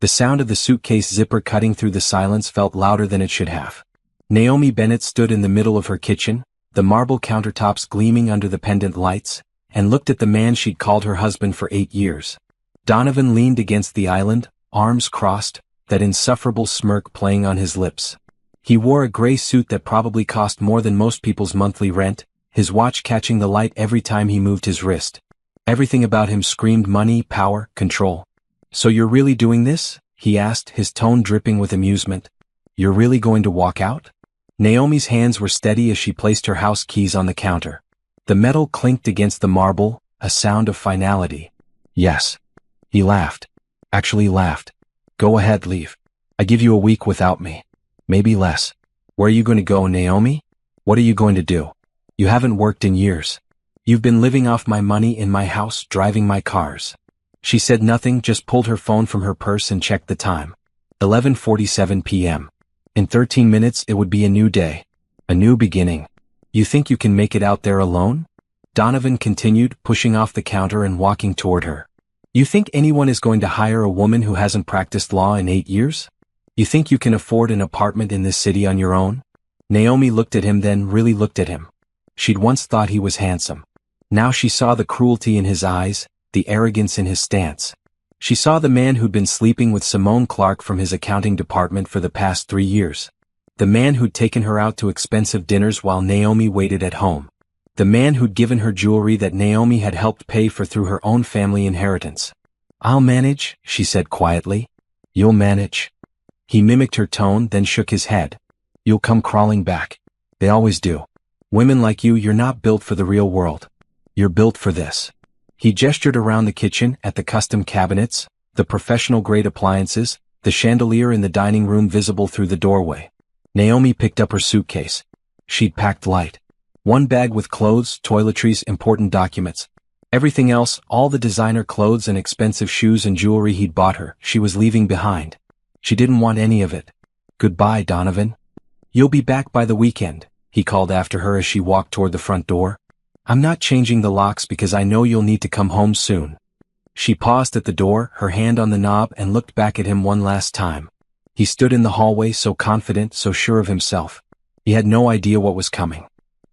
The sound of the suitcase zipper cutting through the silence felt louder than it should have. Naomi Bennett stood in the middle of her kitchen, the marble countertops gleaming under the pendant lights, and looked at the man she'd called her husband for 8 years. Donovan leaned against the island, arms crossed, that insufferable smirk playing on his lips. He wore a gray suit that probably cost more than most people's monthly rent, his watch catching the light every time he moved his wrist. Everything about him screamed money, power, control. "So you're really doing this?" he asked, his tone dripping with amusement. "You're really going to walk out?" Naomi's hands were steady as she placed her house keys on the counter. The metal clinked against the marble, a sound of finality. "Yes." He laughed. Actually laughed. "Go ahead, leave. I give you a week without me. Maybe less. Where are you going to go, Naomi? What are you going to do? You haven't worked in years. You've been living off my money in my house, driving my cars." She said nothing, just pulled her phone from her purse and checked the time. 11:47 p.m. In 13 minutes it would be a new day. A new beginning. "You think you can make it out there alone?" Donovan continued, pushing off the counter and walking toward her. "You think anyone is going to hire a woman who hasn't practiced law in 8 years? You think you can afford an apartment in this city on your own?" Naomi looked at him, then really looked at him. She'd once thought he was handsome. Now she saw the cruelty in his eyes, the arrogance in his stance. She saw the man who'd been sleeping with Simone Clark from his accounting department for the past 3 years. The man who'd taken her out to expensive dinners while Naomi waited at home. The man who'd given her jewelry that Naomi had helped pay for through her own family inheritance. "I'll manage," she said quietly. "You'll manage." He mimicked her tone, then shook his head. "You'll come crawling back. They always do. Women like you're not built for the real world. You're built for this." He gestured around the kitchen, at the custom cabinets, the professional-grade appliances, the chandelier in the dining room visible through the doorway. Naomi picked up her suitcase. She'd packed light. One bag with clothes, toiletries, important documents. Everything else, all the designer clothes and expensive shoes and jewelry he'd bought her, she was leaving behind. She didn't want any of it. "Goodbye, Donovan. You'll be back by the weekend," he called after her as she walked toward the front door. "I'm not changing the locks because I know you'll need to come home soon." She paused at the door, her hand on the knob, and looked back at him one last time. He stood in the hallway, so confident, so sure of himself. He had no idea what was coming.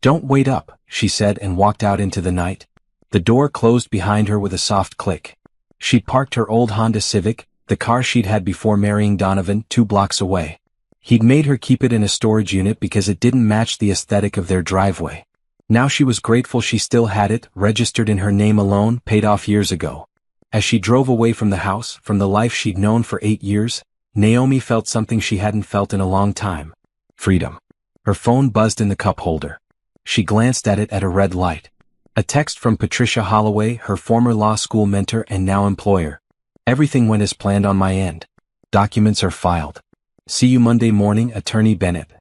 "Don't wait up," she said, and walked out into the night. The door closed behind her with a soft click. She'd parked her old Honda Civic, the car she'd had before marrying Donovan, 2 blocks away. He'd made her keep it in a storage unit because it didn't match the aesthetic of their driveway. Now she was grateful she still had it, registered in her name alone, paid off years ago. As she drove away from the house, from the life she'd known for 8 years, Naomi felt something she hadn't felt in a long time. Freedom. Her phone buzzed in the cup holder. She glanced at it at a red light. A text from Patricia Holloway, her former law school mentor and now employer. "Everything went as planned on my end. Documents are filed. See you Monday morning, Attorney Bennett."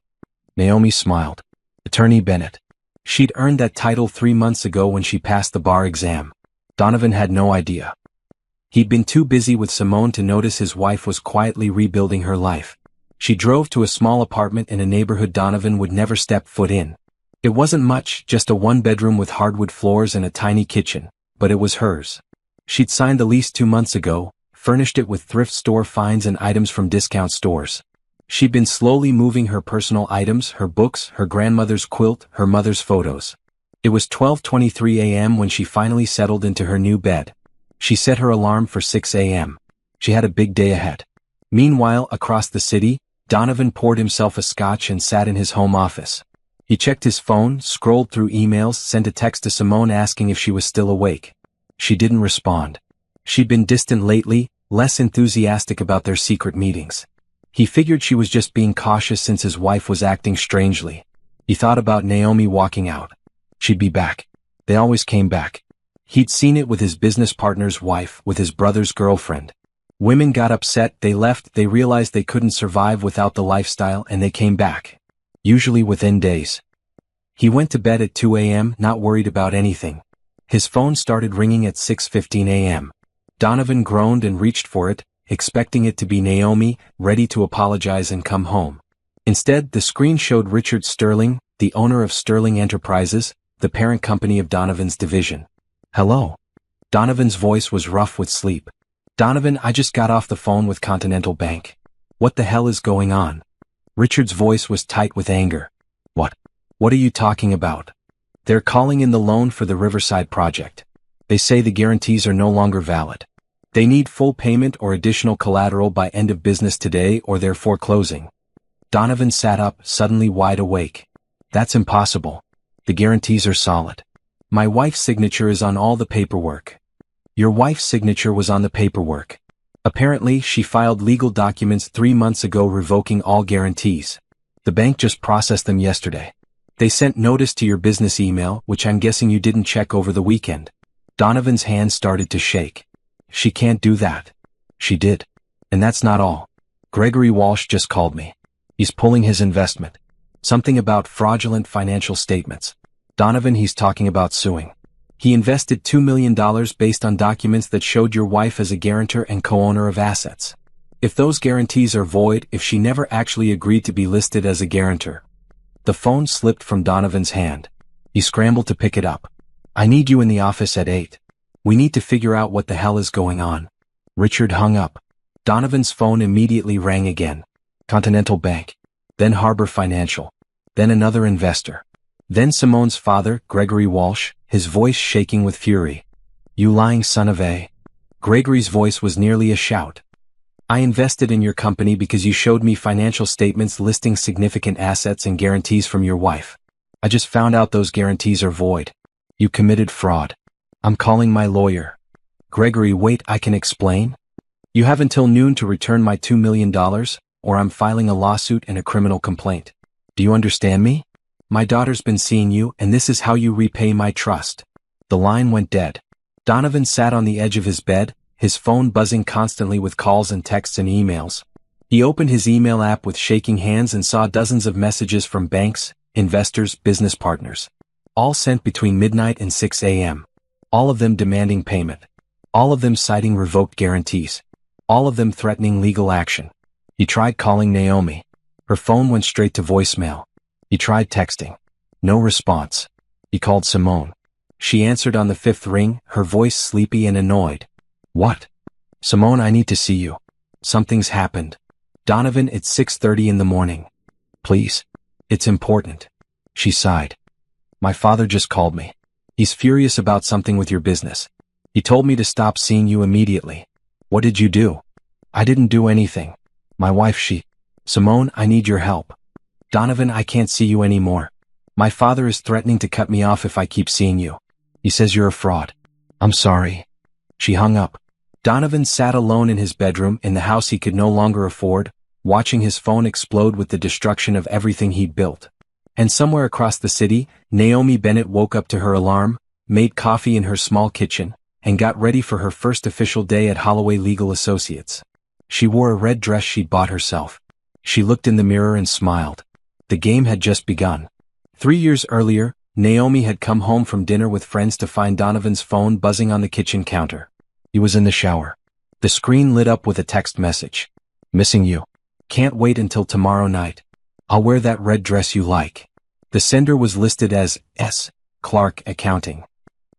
Naomi smiled. Attorney Bennett. She'd earned that title 3 months ago when she passed the bar exam. Donovan had no idea. He'd been too busy with Simone to notice his wife was quietly rebuilding her life. She drove to a small apartment in a neighborhood Donovan would never step foot in. It wasn't much, just a 1-bedroom with hardwood floors and a tiny kitchen, but it was hers. She'd signed the lease 2 months ago, furnished it with thrift store finds and items from discount stores. She'd been slowly moving her personal items, her books, her grandmother's quilt, her mother's photos. It was 12:23 a.m. when she finally settled into her new bed. She set her alarm for 6 a.m. She had a big day ahead. Meanwhile, across the city, Donovan poured himself a scotch and sat in his home office. He checked his phone, scrolled through emails, sent a text to Simone asking if she was still awake. She didn't respond. She'd been distant lately, less enthusiastic about their secret meetings. He figured she was just being cautious since his wife was acting strangely. He thought about Naomi walking out. She'd be back. They always came back. He'd seen it with his business partner's wife, with his brother's girlfriend. Women got upset, they left, they realized they couldn't survive without the lifestyle, and they came back. Usually within days. He went to bed at 2 a.m., not worried about anything. His phone started ringing at 6:15 a.m. Donovan groaned and reached for it, expecting it to be Naomi, ready to apologize and come home. Instead, the screen showed Richard Sterling, the owner of Sterling Enterprises, the parent company of Donovan's division. "Hello." Donovan's voice was rough with sleep. Donovan, I just got off the phone with Continental Bank. What the hell is going on? Richard's voice was tight with anger. What? What are you talking about? They're calling in the loan for the Riverside project. They say the guarantees are no longer valid. They need full payment or additional collateral by end of business today or they're foreclosing. Donovan sat up, suddenly wide awake. That's impossible. The guarantees are solid. My wife's signature is on all the paperwork. Your wife's signature was on the paperwork. Apparently, she filed legal documents 3 months ago revoking all guarantees. The bank just processed them yesterday. They sent notice to your business email, which I'm guessing you didn't check over the weekend. Donovan's hand started to shake. She can't do that. She did. And that's not all. Gregory Walsh just called me. He's pulling his investment. Something about fraudulent financial statements. Donovan, he's talking about suing. He invested $2 million based on documents that showed your wife as a guarantor and co-owner of assets. If those guarantees are void, if she never actually agreed to be listed as a guarantor. The phone slipped from Donovan's hand. He scrambled to pick it up. I need you in the office at 8. We need to figure out what the hell is going on. Richard hung up. Donovan's phone immediately rang again. Continental Bank. Then Harbor Financial. Then another investor. Then Simone's father, Gregory Walsh, his voice shaking with fury. You lying son of a... Gregory's voice was nearly a shout. I invested in your company because you showed me financial statements listing significant assets and guarantees from your wife. I just found out those guarantees are void. You committed fraud. I'm calling my lawyer. Gregory, wait, I can explain? You have until noon to return my $2 million, or I'm filing a lawsuit and a criminal complaint. Do you understand me? My daughter's been seeing you, and this is how you repay my trust. The line went dead. Donovan sat on the edge of his bed, his phone buzzing constantly with calls and texts and emails. He opened his email app with shaking hands and saw dozens of messages from banks, investors, business partners. All sent between midnight and 6 a.m. All of them demanding payment. All of them citing revoked guarantees. All of them threatening legal action. He tried calling Naomi. Her phone went straight to voicemail. He tried texting. No response. He called Simone. She answered on the 5th ring, her voice sleepy and annoyed. What? Simone, I need to see you. Something's happened. Donovan, it's 6:30 in the morning. Please. It's important. She sighed. My father just called me. He's furious about something with your business. He told me to stop seeing you immediately. What did you do? I didn't do anything. My wife, Simone, I need your help. Donovan, I can't see you anymore. My father is threatening to cut me off if I keep seeing you. He says you're a fraud. I'm sorry. She hung up. Donovan sat alone in his bedroom in the house he could no longer afford, watching his phone explode with the destruction of everything he'd built. And somewhere across the city, Naomi Bennett woke up to her alarm, made coffee in her small kitchen, and got ready for her first official day at Holloway Legal Associates. She wore a red dress she'd bought herself. She looked in the mirror and smiled. The game had just begun. 3 years earlier, Naomi had come home from dinner with friends to find Donovan's phone buzzing on the kitchen counter. He was in the shower. The screen lit up with a text message. Missing you. Can't wait until tomorrow night. I'll wear that red dress you like. The sender was listed as S. Clark Accounting.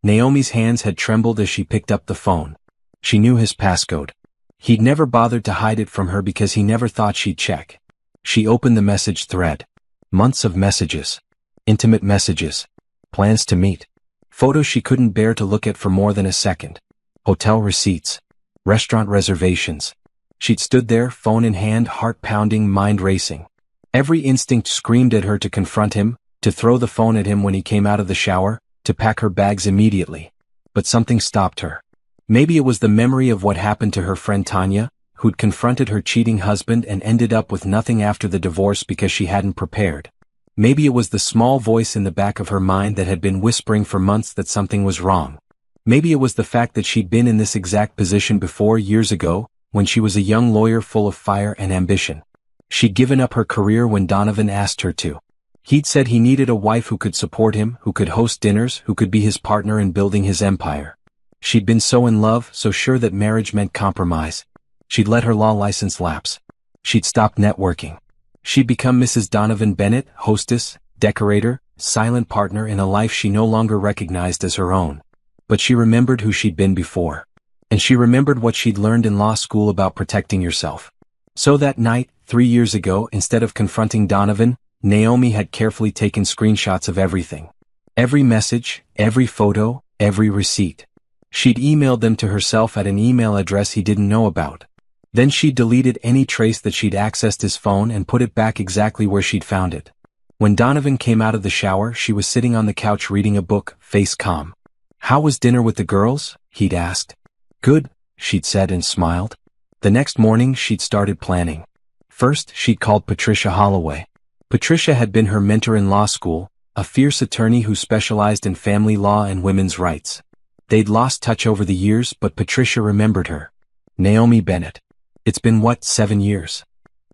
Naomi's hands had trembled as she picked up the phone. She knew his passcode. He'd never bothered to hide it from her because he never thought she'd check. She opened the message thread. Months of messages. Intimate messages. Plans to meet. Photos she couldn't bear to look at for more than a second. Hotel receipts. Restaurant reservations. She'd stood there, phone in hand, heart pounding, mind racing. Every instinct screamed at her to confront him, to throw the phone at him when he came out of the shower, to pack her bags immediately. But something stopped her. Maybe it was the memory of what happened to her friend Tanya, who'd confronted her cheating husband and ended up with nothing after the divorce because she hadn't prepared. Maybe it was the small voice in the back of her mind that had been whispering for months that something was wrong. Maybe it was the fact that she'd been in this exact position before years ago, when she was a young lawyer full of fire and ambition. She'd given up her career when Donovan asked her to. He'd said he needed a wife who could support him, who could host dinners, who could be his partner in building his empire. She'd been so in love, so sure that marriage meant compromise. She'd let her law license lapse. She'd stopped networking. She'd become Mrs. Donovan Bennett, hostess, decorator, silent partner in a life she no longer recognized as her own. But she remembered who she'd been before. And she remembered what she'd learned in law school about protecting yourself. So that night, 3 years ago, instead of confronting Donovan, Naomi had carefully taken screenshots of everything. Every message, every photo, every receipt. She'd emailed them to herself at an email address he didn't know about. Then she deleted any trace that she'd accessed his phone and put it back exactly where she'd found it. When Donovan came out of the shower, she was sitting on the couch reading a book, face calm. "How was dinner with the girls?" he'd asked. "Good," she'd said and smiled. The next morning she'd started planning. First, she'd called Patricia Holloway. Patricia had been her mentor in law school, a fierce attorney who specialized in family law and women's rights. They'd lost touch over the years, but Patricia remembered her. Naomi Bennett. "It's been 7 years?"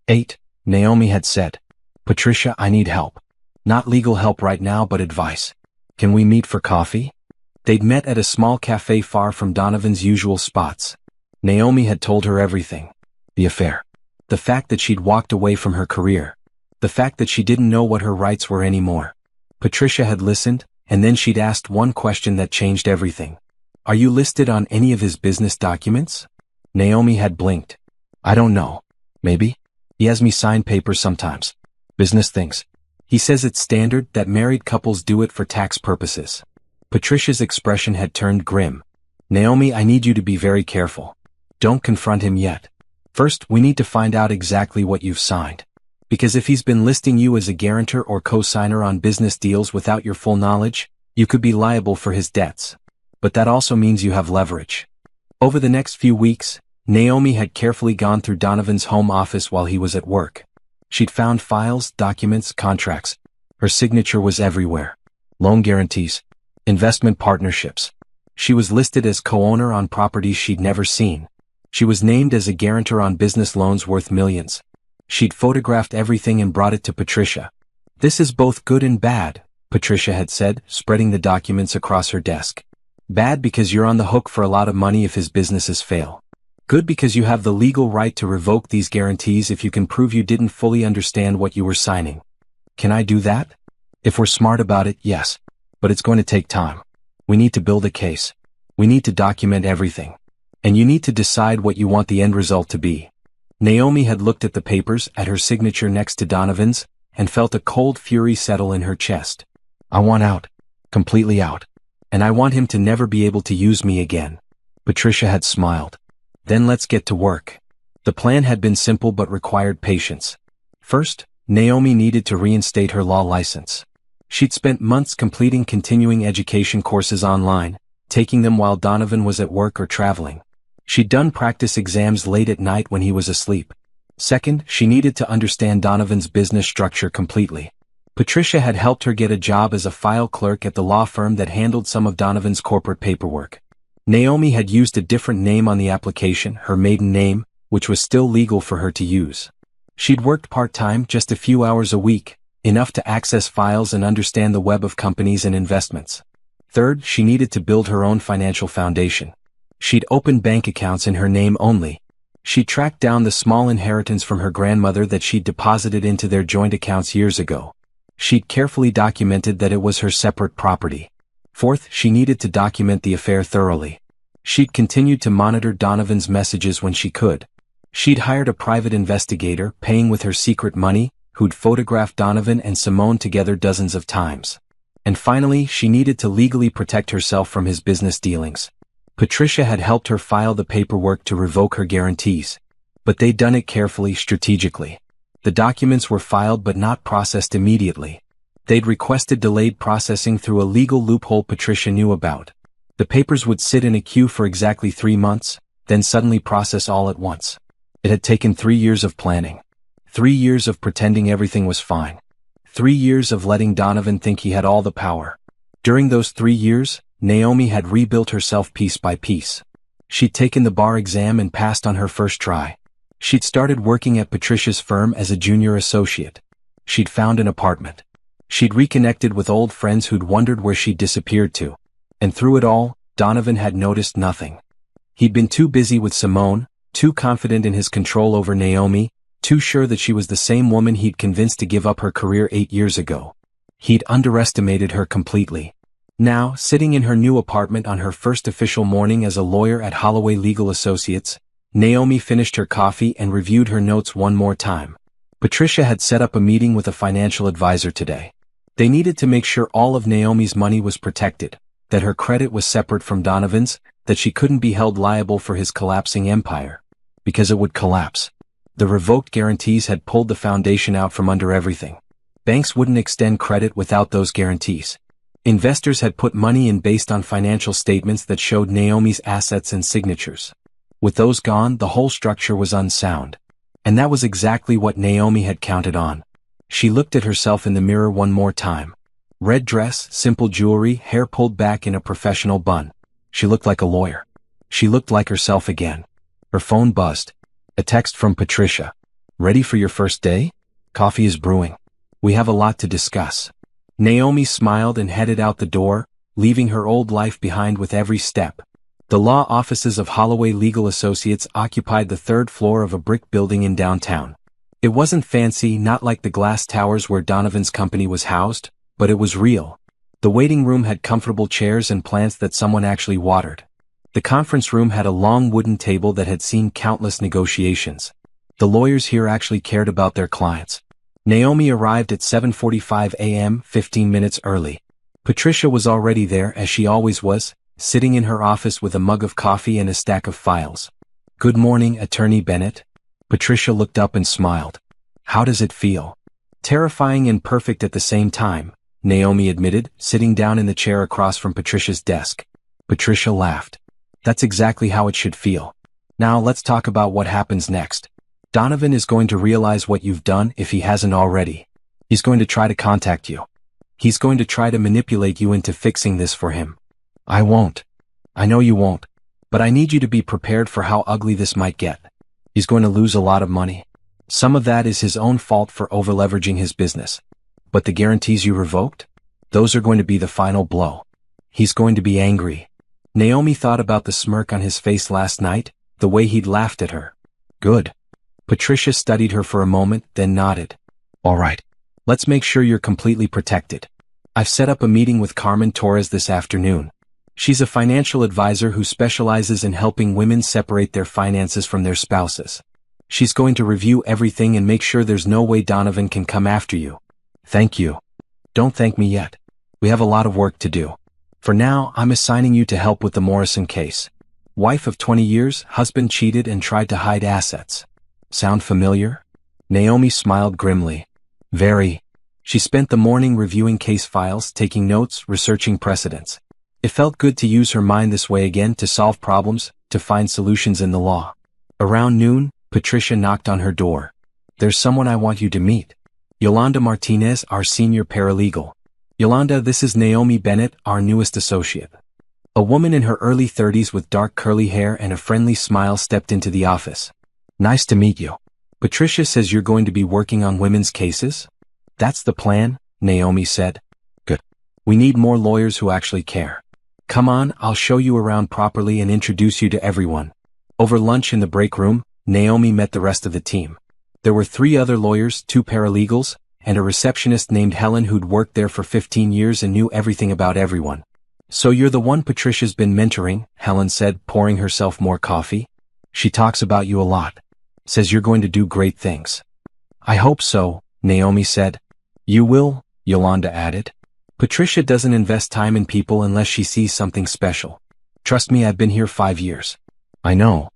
"8, Naomi had said. "Patricia, I need help. Not legal help right now, but advice. Can we meet for coffee?" They'd met at a small cafe far from Donovan's usual spots. Naomi had told her everything. The affair. The fact that she'd walked away from her career. The fact that she didn't know what her rights were anymore. Patricia had listened, and then she'd asked one question that changed everything. "Are you listed on any of his business documents?" Naomi had blinked. "I don't know. Maybe. He has me sign papers sometimes. Business things. He says it's standard that married couples do it for tax purposes." Patricia's expression had turned grim. "Naomi, I need you to be very careful. Don't confront him yet. First, we need to find out exactly what you've signed. Because if he's been listing you as a guarantor or co-signer on business deals without your full knowledge, you could be liable for his debts. But that also means you have leverage." Over the next few weeks, Naomi had carefully gone through Donovan's home office while he was at work. She'd found files, documents, contracts. Her signature was everywhere. Loan guarantees. Investment partnerships. She was listed as co-owner on properties she'd never seen. She was named as a guarantor on business loans worth millions. She'd photographed everything and brought it to Patricia. "This is both good and bad," Patricia had said, spreading the documents across her desk. "Bad because you're on the hook for a lot of money if his businesses fail. Good because you have the legal right to revoke these guarantees if you can prove you didn't fully understand what you were signing." "Can I do that?" "If we're smart about it, yes. But it's going to take time. We need to build a case. We need to document everything. And you need to decide what you want the end result to be." Naomi had looked at the papers, at her signature next to Donovan's, and felt a cold fury settle in her chest. "I want out. Completely out. And I want him to never be able to use me again." Patricia had smiled. "Then let's get to work." The plan had been simple but required patience. First, Naomi needed to reinstate her law license. She'd spent months completing continuing education courses online, taking them while Donovan was at work or traveling. She'd done practice exams late at night when he was asleep. Second, she needed to understand Donovan's business structure completely. Patricia had helped her get a job as a file clerk at the law firm that handled some of Donovan's corporate paperwork. Naomi had used a different name on the application, her maiden name, which was still legal for her to use. She'd worked part-time, just a few hours a week, enough to access files and understand the web of companies and investments. Third, she needed to build her own financial foundation. She'd opened bank accounts in her name only. She tracked down the small inheritance from her grandmother that she'd deposited into their joint accounts years ago. She'd carefully documented that it was her separate property. Fourth, she needed to document the affair thoroughly. She'd continued to monitor Donovan's messages when she could. She'd hired a private investigator, paying with her secret money, who'd photographed Donovan and Simone together dozens of times. And finally, she needed to legally protect herself from his business dealings. Patricia had helped her file the paperwork to revoke her guarantees. But they'd done it carefully, strategically. The documents were filed but not processed immediately. They'd requested delayed processing through a legal loophole Patricia knew about. The papers would sit in a queue for exactly 3 months, then suddenly process all at once. It had taken 3 years of planning. 3 years of pretending everything was fine. 3 years of letting Donovan think he had all the power. During those 3 years, Naomi had rebuilt herself piece by piece. She'd taken the bar exam and passed on her first try. She'd started working at Patricia's firm as a junior associate. She'd found an apartment. She'd reconnected with old friends who'd wondered where she'd disappeared to. And through it all, Donovan had noticed nothing. He'd been too busy with Simone, too confident in his control over Naomi, too sure that she was the same woman he'd convinced to give up her career 8 years ago. He'd underestimated her completely. Now, sitting in her new apartment on her first official morning as a lawyer at Holloway Legal Associates, Naomi finished her coffee and reviewed her notes one more time. Patricia had set up a meeting with a financial advisor today. They needed to make sure all of Naomi's money was protected, that her credit was separate from Donovan's, that she couldn't be held liable for his collapsing empire. Because it would collapse. The revoked guarantees had pulled the foundation out from under everything. Banks wouldn't extend credit without those guarantees. Investors had put money in based on financial statements that showed Naomi's assets and signatures. With those gone, the whole structure was unsound. And that was exactly what Naomi had counted on. She looked at herself in the mirror one more time. Red dress, simple jewelry, hair pulled back in a professional bun. She looked like a lawyer. She looked like herself again. Her phone buzzed. A text from Patricia. Ready for your first day? Coffee is brewing. We have a lot to discuss. Naomi smiled and headed out the door, leaving her old life behind with every step. The law offices of Holloway Legal Associates occupied the third floor of a brick building in downtown. It wasn't fancy, not like the glass towers where Donovan's company was housed, but it was real. The waiting room had comfortable chairs and plants that someone actually watered. The conference room had a long wooden table that had seen countless negotiations. The lawyers here actually cared about their clients. Naomi arrived at 7:45 a.m., 15 minutes early. Patricia was already there, as she always was, sitting in her office with a mug of coffee and a stack of files. Good morning, Attorney Bennett. Patricia looked up and smiled. How does it feel? Terrifying and perfect at the same time, Naomi admitted, sitting down in the chair across from Patricia's desk. Patricia laughed. That's exactly how it should feel. Now let's talk about what happens next. Donovan is going to realize what you've done if he hasn't already. He's going to try to contact you. He's going to try to manipulate you into fixing this for him. I won't. I know you won't. But I need you to be prepared for how ugly this might get. He's going to lose a lot of money. Some of that is his own fault for over-leveraging his business. But the guarantees you revoked? Those are going to be the final blow. He's going to be angry. Naomi thought about the smirk on his face last night, the way he'd laughed at her. Good. Patricia studied her for a moment, then nodded. All right. Let's make sure you're completely protected. I've set up a meeting with Carmen Torres this afternoon. She's a financial advisor who specializes in helping women separate their finances from their spouses. She's going to review everything and make sure there's no way Donovan can come after you. Thank you. Don't thank me yet. We have a lot of work to do. For now, I'm assigning you to help with the Morrison case. Wife of 20 years, husband cheated and tried to hide assets. Sound familiar? Naomi smiled grimly. Very. She spent the morning reviewing case files, taking notes, researching precedents. It felt good to use her mind this way again, to solve problems, to find solutions in the law. Around noon, Patricia knocked on her door. There's someone I want you to meet. Yolanda Martinez, our senior paralegal. Yolanda, this is Naomi Bennett, our newest associate. A woman in her early 30s with dark curly hair and a friendly smile stepped into the office. Nice to meet you. Patricia says you're going to be working on women's cases? That's the plan, Naomi said. Good. We need more lawyers who actually care. Come on, I'll show you around properly and introduce you to everyone. Over lunch in the break room, Naomi met the rest of the team. There were 3 other lawyers, 2 paralegals, and a receptionist named Helen who'd worked there for 15 years and knew everything about everyone. So you're the one Patricia's been mentoring, Helen said, pouring herself more coffee. She talks about you a lot. Says you're going to do great things. I hope so, Naomi said. You will, Yolanda added. Patricia doesn't invest time in people unless she sees something special. Trust me, I've been here 5 years. I know.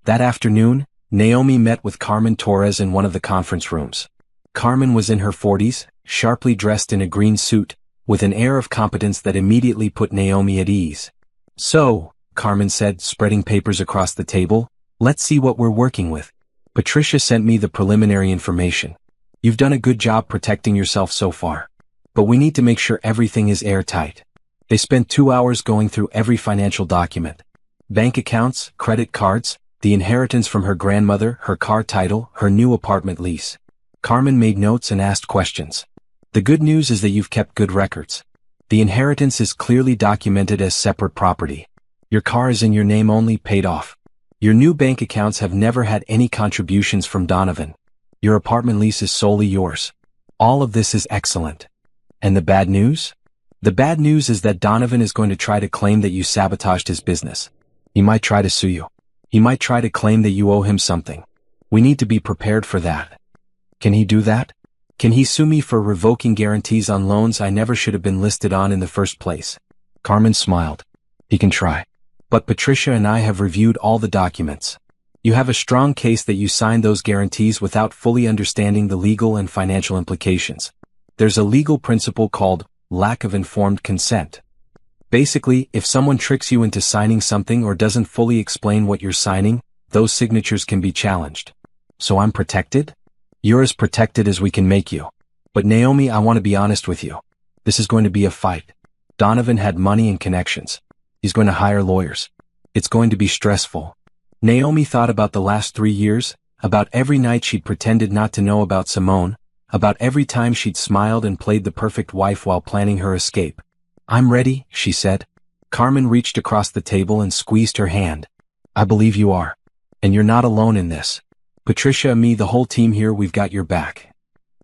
That afternoon, Naomi met with Carmen Torres in one of the conference rooms. Carmen was in her 40s, sharply dressed in a green suit, with an air of competence that immediately put Naomi at ease. So, Carmen said, spreading papers across the table, let's see what we're working with. Patricia sent me the preliminary information. You've done a good job protecting yourself so far. But we need to make sure everything is airtight. They spent 2 hours going through every financial document. Bank accounts, credit cards, the inheritance from her grandmother, her car title, her new apartment lease. Carmen made notes and asked questions. The good news is that you've kept good records. The inheritance is clearly documented as separate property. Your car is in your name only, paid off. Your new bank accounts have never had any contributions from Donovan. Your apartment lease is solely yours. All of this is excellent. And the bad news? The bad news is that Donovan is going to try to claim that you sabotaged his business. He might try to sue you. He might try to claim that you owe him something. We need to be prepared for that. Can he do that? Can he sue me for revoking guarantees on loans I never should have been listed on in the first place? Carmen smiled. He can try. But Patricia and I have reviewed all the documents. You have a strong case that you signed those guarantees without fully understanding the legal and financial implications. There's a legal principle called lack of informed consent. Basically, if someone tricks you into signing something or doesn't fully explain what you're signing, those signatures can be challenged. So I'm protected? You're as protected as we can make you. But Naomi, I want to be honest with you. This is going to be a fight. Donovan had money and connections. He's going to hire lawyers. It's going to be stressful. Naomi thought about the last 3 years, about every night she'd pretended not to know about Simone, about every time she'd smiled and played the perfect wife while planning her escape. I'm ready, she said. Carmen reached across the table and squeezed her hand. I believe you are. And you're not alone in this. Patricia and me, the whole team here, we've got your back.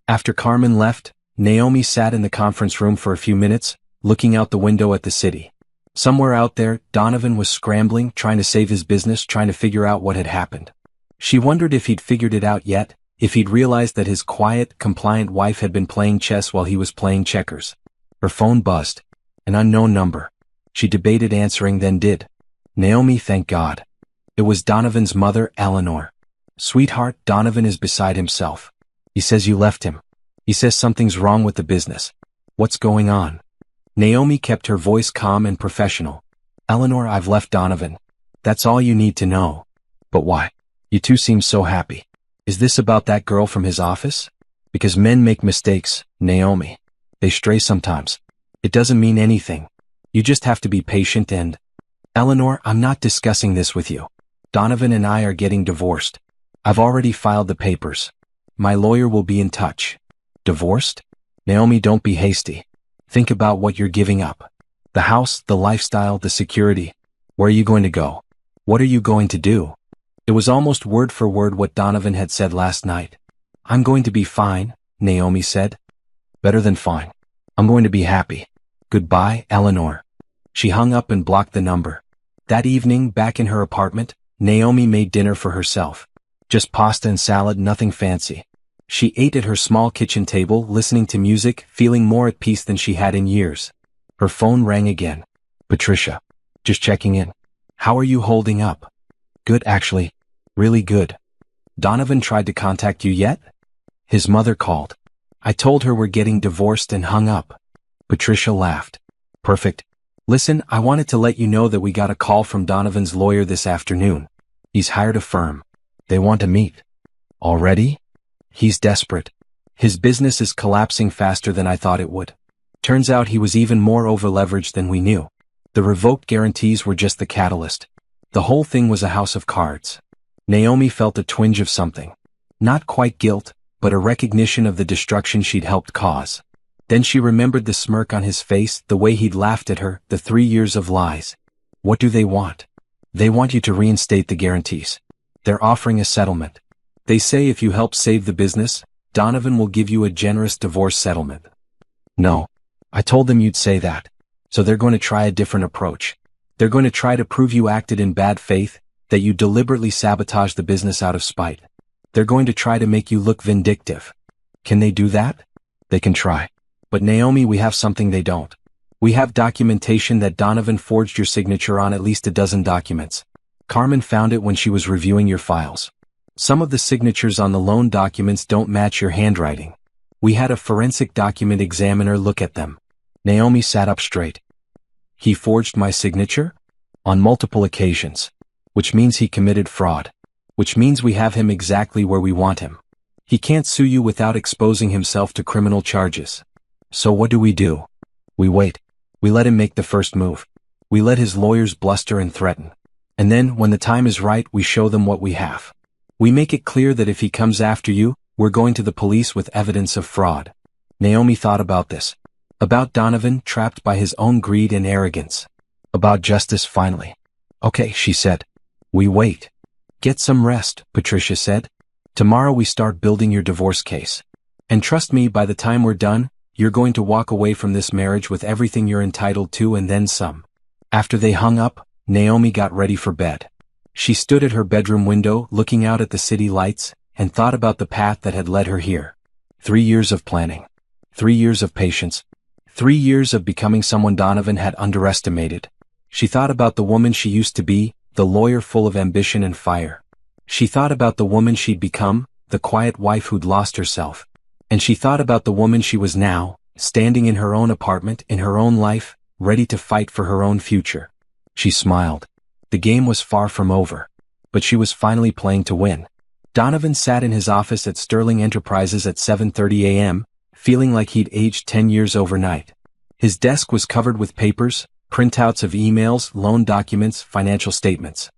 After Carmen left, Naomi sat in the conference room for a few minutes, looking out the window at the city. Somewhere out there, Donovan was scrambling, trying to save his business, trying to figure out what had happened. She wondered if he'd figured it out yet, if he'd realized that his quiet, compliant wife had been playing chess while he was playing checkers. Her phone buzzed. An unknown number. She debated answering, then did. Naomi, thank God. It was Donovan's mother, Eleanor. Sweetheart, Donovan is beside himself. He says you left him. He says something's wrong with the business. What's going on? Naomi kept her voice calm and professional. Eleanor, I've left Donovan. That's all you need to know. But why? You two seem so happy. Is this about that girl from his office? Because men make mistakes, Naomi. They stray sometimes. It doesn't mean anything. You just have to be patient and... Eleanor, I'm not discussing this with you. Donovan and I are getting divorced. I've already filed the papers. My lawyer will be in touch. Divorced? Naomi, don't be hasty. Think about what you're giving up. The house, the lifestyle, the security. Where are you going to go? What are you going to do? It was almost word for word what Donovan had said last night. I'm going to be fine, Naomi said. Better than fine. I'm going to be happy. Goodbye, Eleanor. She hung up and blocked the number. That evening, back in her apartment, Naomi made dinner for herself. Just pasta and salad, nothing fancy. She ate at her small kitchen table, listening to music, feeling more at peace than she had in years. Her phone rang again. Patricia. Just checking in. How are you holding up? Good, actually. Really good. Donovan tried to contact you yet? His mother called. I told her we're getting divorced and hung up. Patricia laughed. Perfect. Listen, I wanted to let you know that we got a call from Donovan's lawyer this afternoon. He's hired a firm. They want to meet. Already? He's desperate. His business is collapsing faster than I thought it would. Turns out he was even more over-leveraged than we knew. The revoked guarantees were just the catalyst. The whole thing was a house of cards. Naomi felt a twinge of something. Not quite guilt, but a recognition of the destruction she'd helped cause. Then she remembered the smirk on his face, the way he'd laughed at her, the 3 years of lies. What do they want? They want you to reinstate the guarantees. They're offering a settlement. They say if you help save the business, Donovan will give you a generous divorce settlement. No. I told them you'd say that. So they're going to try a different approach. They're going to try to prove you acted in bad faith, that you deliberately sabotaged the business out of spite. They're going to try to make you look vindictive. Can they do that? They can try. But Naomi, we have something they don't. We have documentation that Donovan forged your signature on at least a dozen documents. Carmen found it when she was reviewing your files. Some of the signatures on the loan documents don't match your handwriting. We had a forensic document examiner look at them. Naomi sat up straight. He forged my signature? On multiple occasions. Which means he committed fraud. Which means we have him exactly where we want him. He can't sue you without exposing himself to criminal charges. So what do? We wait. We let him make the first move. We let his lawyers bluster and threaten. And then, when the time is right, we show them what we have. We make it clear that if he comes after you, we're going to the police with evidence of fraud. Naomi thought about this. About Donovan, trapped by his own greed and arrogance. About justice, finally. Okay, she said. We wait. Get some rest, Patricia said. Tomorrow we start building your divorce case. And trust me, by the time we're done, You're going to walk away from this marriage with everything you're entitled to and then some. After they hung up, Naomi got ready for bed. She stood at her bedroom window looking out at the city lights and thought about the path that had led her here. 3 years of planning. 3 years of patience. 3 years of becoming someone Donovan had underestimated. She thought about the woman she used to be, the lawyer full of ambition and fire. She thought about the woman she'd become, the quiet wife who'd lost herself. And she thought about the woman she was now, standing in her own apartment, in her own life, ready to fight for her own future. She smiled. The game was far from over. But she was finally playing to win. Donovan sat in his office at Sterling Enterprises at 7:30 a.m., feeling like he'd aged 10 years overnight. His desk was covered with papers, printouts of emails, loan documents, financial statements.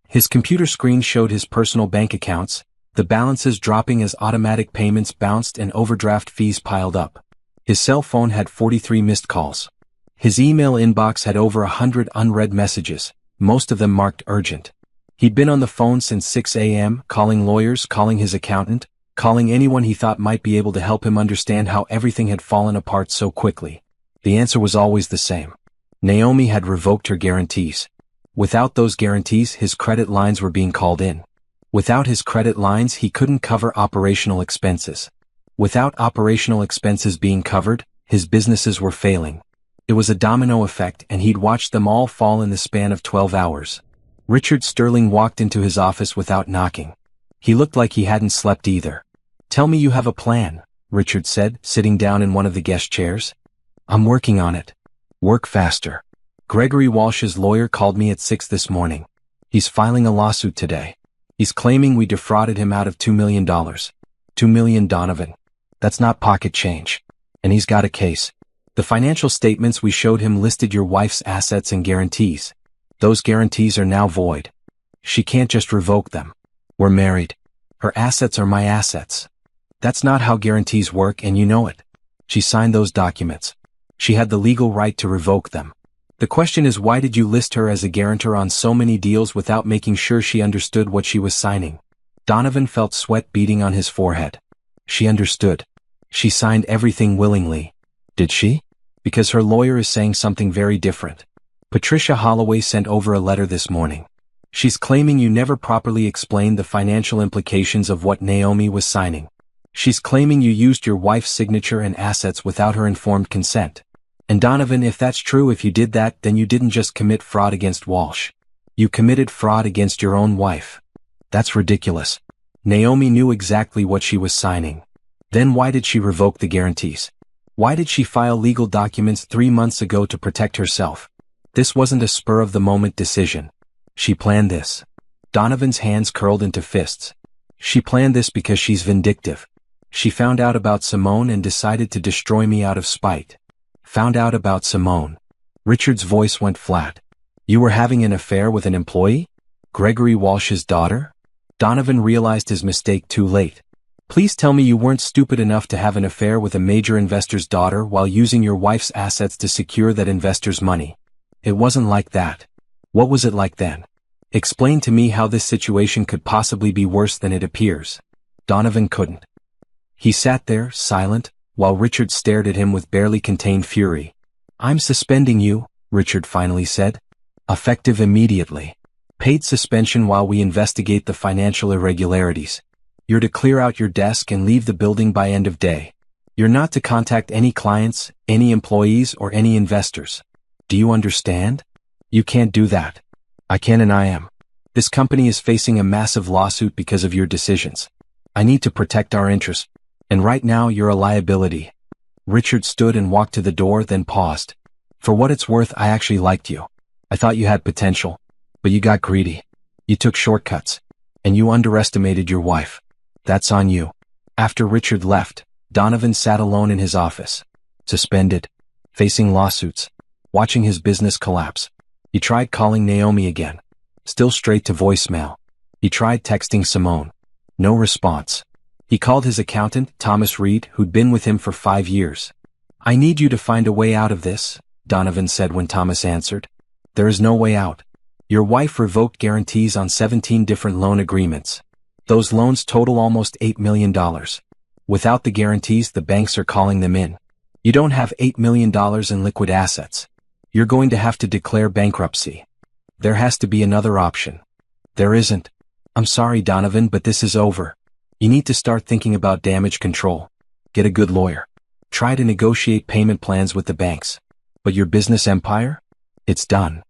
His computer screen showed his personal bank accounts, the balances dropping as automatic payments bounced and overdraft fees piled up. His cell phone had 43 missed calls. His email inbox had over 100 unread messages, most of them marked urgent. He'd been on the phone since 6 a.m., calling lawyers, calling his accountant, calling anyone he thought might be able to help him understand how everything had fallen apart so quickly. The answer was always the same. Naomi had revoked her guarantees. Without those guarantees, his credit lines were being called in. Without his credit lines, he couldn't cover operational expenses. Without operational expenses being covered, his businesses were failing. It was a domino effect, and he'd watched them all fall in the span of 12 hours. Richard Sterling walked into his office without knocking. He looked like he hadn't slept either. "Tell me you have a plan," Richard said, sitting down in one of the guest chairs. "I'm working on it." "Work faster." "Gregory Walsh's lawyer called me at 6 this morning. He's filing a lawsuit today. He's claiming we defrauded him out of $2 million. $2 million, Donovan. That's not pocket change. And he's got a case. The financial statements we showed him listed your wife's assets and guarantees. Those guarantees are now void. She can't just revoke them. We're married. Her assets are my assets. That's not how guarantees work, and you know it. She signed those documents. She had the legal right to revoke them. The question is, why did you list her as a guarantor on so many deals without making sure she understood what she was signing?" Donovan felt sweat beading on his forehead. She understood. She signed everything willingly. Did she? Because her lawyer is saying something very different. Patricia Holloway sent over a letter this morning. She's claiming you never properly explained the financial implications of what Naomi was signing. She's claiming you used your wife's signature and assets without her informed consent. And Donovan, if that's true, if you did that, then you didn't just commit fraud against Walsh. You committed fraud against your own wife. That's ridiculous. Naomi knew exactly what she was signing. Then why did she revoke the guarantees? Why did she file legal documents 3 months ago to protect herself? This wasn't a spur-of-the-moment decision. She planned this. Donovan's hands curled into fists. She planned this because she's vindictive. She found out about Simone and decided to destroy me out of spite. Found out about Simone. Richard's voice went flat. You were having an affair with an employee? Gregory Walsh's daughter? Donovan realized his mistake too late. Please tell me you weren't stupid enough to have an affair with a major investor's daughter while using your wife's assets to secure that investor's money. It wasn't like that. What was it like then? Explain to me how this situation could possibly be worse than it appears. Donovan couldn't. He sat there, silent, while Richard stared at him with barely contained fury. I'm suspending you, Richard finally said. Effective immediately. Paid suspension while we investigate the financial irregularities. You're to clear out your desk and leave the building by end of day. You're not to contact any clients, any employees, or any investors. Do you understand? You can't do that. I can, and I am. This company is facing a massive lawsuit because of your decisions. I need to protect our interests. And right now you're a liability. Richard stood and walked to the door, then paused. For what it's worth, I actually liked you. I thought you had potential. But you got greedy. You took shortcuts. And you underestimated your wife. That's on you. After Richard left, Donovan sat alone in his office. Suspended. Facing lawsuits. Watching his business collapse. He tried calling Naomi again. Still straight to voicemail. He tried texting Simone. No response. He called his accountant, Thomas Reed, who'd been with him for 5 years. I need you to find a way out of this, Donovan said when Thomas answered. There is no way out. Your wife revoked guarantees on 17 different loan agreements. Those loans total almost $8 million. Without the guarantees, the banks are calling them in. You don't have $8 million in liquid assets. You're going to have to declare bankruptcy. There has to be another option. There isn't. I'm sorry, Donovan, but this is over. You need to start thinking about damage control. Get a good lawyer. Try to negotiate payment plans with the banks. But your business empire? It's done.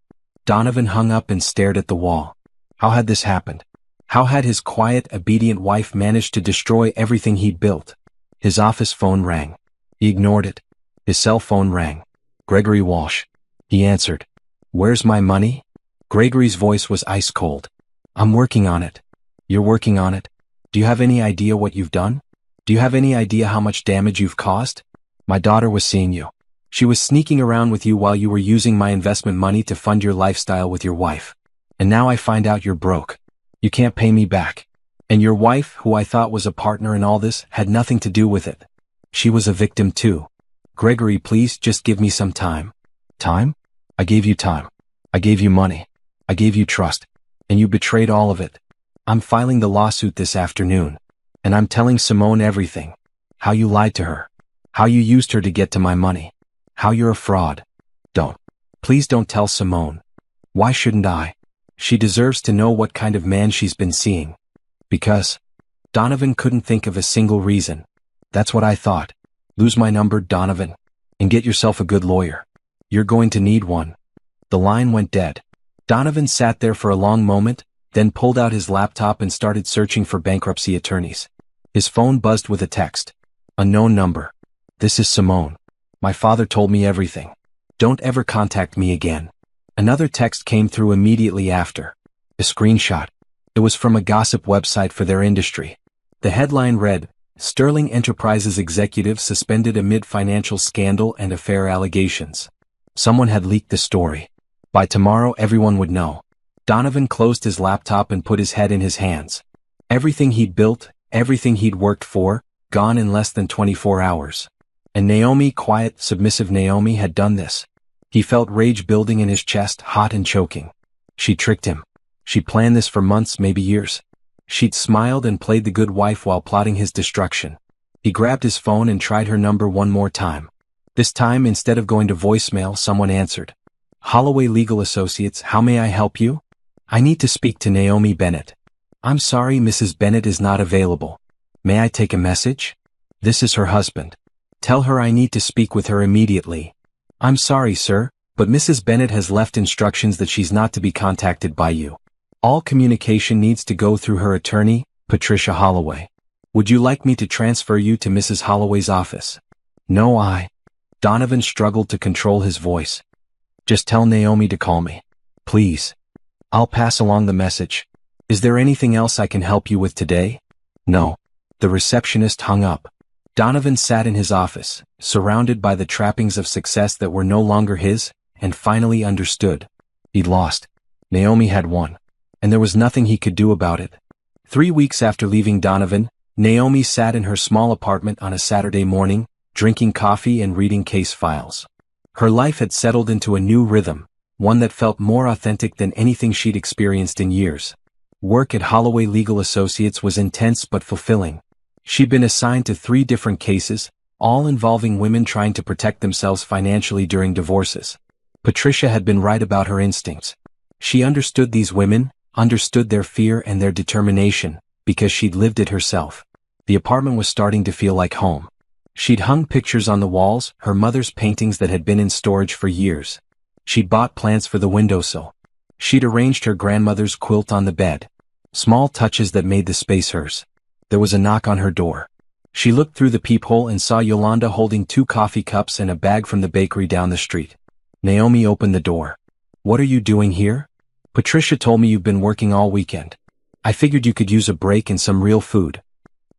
Donovan hung up and stared at the wall. How had this happened? How had his quiet, obedient wife managed to destroy everything he'd built? His office phone rang. He ignored it. His cell phone rang. Gregory Walsh. He answered. Where's my money? Gregory's voice was ice cold. I'm working on it. You're working on it? Do you have any idea what you've done? Do you have any idea how much damage you've caused? My daughter was seeing you. She was sneaking around with you while you were using my investment money to fund your lifestyle with your wife. And now I find out you're broke. You can't pay me back. And your wife, who I thought was a partner in all this, had nothing to do with it. She was a victim too. Gregory, please just give me some time. Time? I gave you time. I gave you money. I gave you trust. And you betrayed all of it. I'm filing the lawsuit this afternoon. And I'm telling Simone everything. How you lied to her. How you used her to get to my money. How you're a fraud. Don't. Please don't tell Simone. Why shouldn't I? She deserves to know what kind of man she's been seeing. Because Donovan couldn't think of a single reason. That's what I thought. Lose my number, Donovan. And get yourself a good lawyer. You're going to need one. The line went dead. Donovan sat there for a long moment, then pulled out his laptop and started searching for bankruptcy attorneys. His phone buzzed with a text. Unknown number. This is Simone. My father told me everything. Don't ever contact me again. Another text came through immediately after. A screenshot. It was from a gossip website for their industry. The headline read, Sterling Enterprises executive suspended amid financial scandal and affair allegations. Someone had leaked the story. By tomorrow everyone would know. Donovan closed his laptop and put his head in his hands. Everything he'd built, everything he'd worked for, gone in less than 24 hours. And Naomi, quiet, submissive Naomi, had done this. He felt rage building in his chest, hot and choking. She tricked him. She planned this for months, maybe years. She'd smiled and played the good wife while plotting his destruction. He grabbed his phone and tried her number one more time. This time, instead of going to voicemail, someone answered. Holloway Legal Associates, how may I help you? I need to speak to Naomi Bennett. I'm sorry, Mrs. Bennett is not available. May I take a message? This is her husband. Tell her I need to speak with her immediately. I'm sorry, sir, but Mrs. Bennett has left instructions that she's not to be contacted by you. All communication needs to go through her attorney, Patricia Holloway. Would you like me to transfer you to Mrs. Holloway's office? No, Donovan struggled to control his voice. Just tell Naomi to call me. Please. I'll pass along the message. Is there anything else I can help you with today? No. The receptionist hung up. Donovan sat in his office, surrounded by the trappings of success that were no longer his, and finally understood. He'd lost. Naomi had won. And there was nothing he could do about it. 3 weeks after leaving Donovan, Naomi sat in her small apartment on a Saturday morning, drinking coffee and reading case files. Her life had settled into a new rhythm, one that felt more authentic than anything she'd experienced in years. Work at Holloway Legal Associates was intense but fulfilling. She'd been assigned to 3 different cases, all involving women trying to protect themselves financially during divorces. Patricia had been right about her instincts. She understood these women, understood their fear and their determination, because she'd lived it herself. The apartment was starting to feel like home. She'd hung pictures on the walls, her mother's paintings that had been in storage for years. She'd bought plants for the windowsill. She'd arranged her grandmother's quilt on the bed. Small touches that made the space hers. There was a knock on her door. She looked through the peephole and saw Yolanda holding 2 coffee cups and a bag from the bakery down the street. Naomi opened the door. What are you doing here? Patricia told me you've been working all weekend. I figured you could use a break and some real food.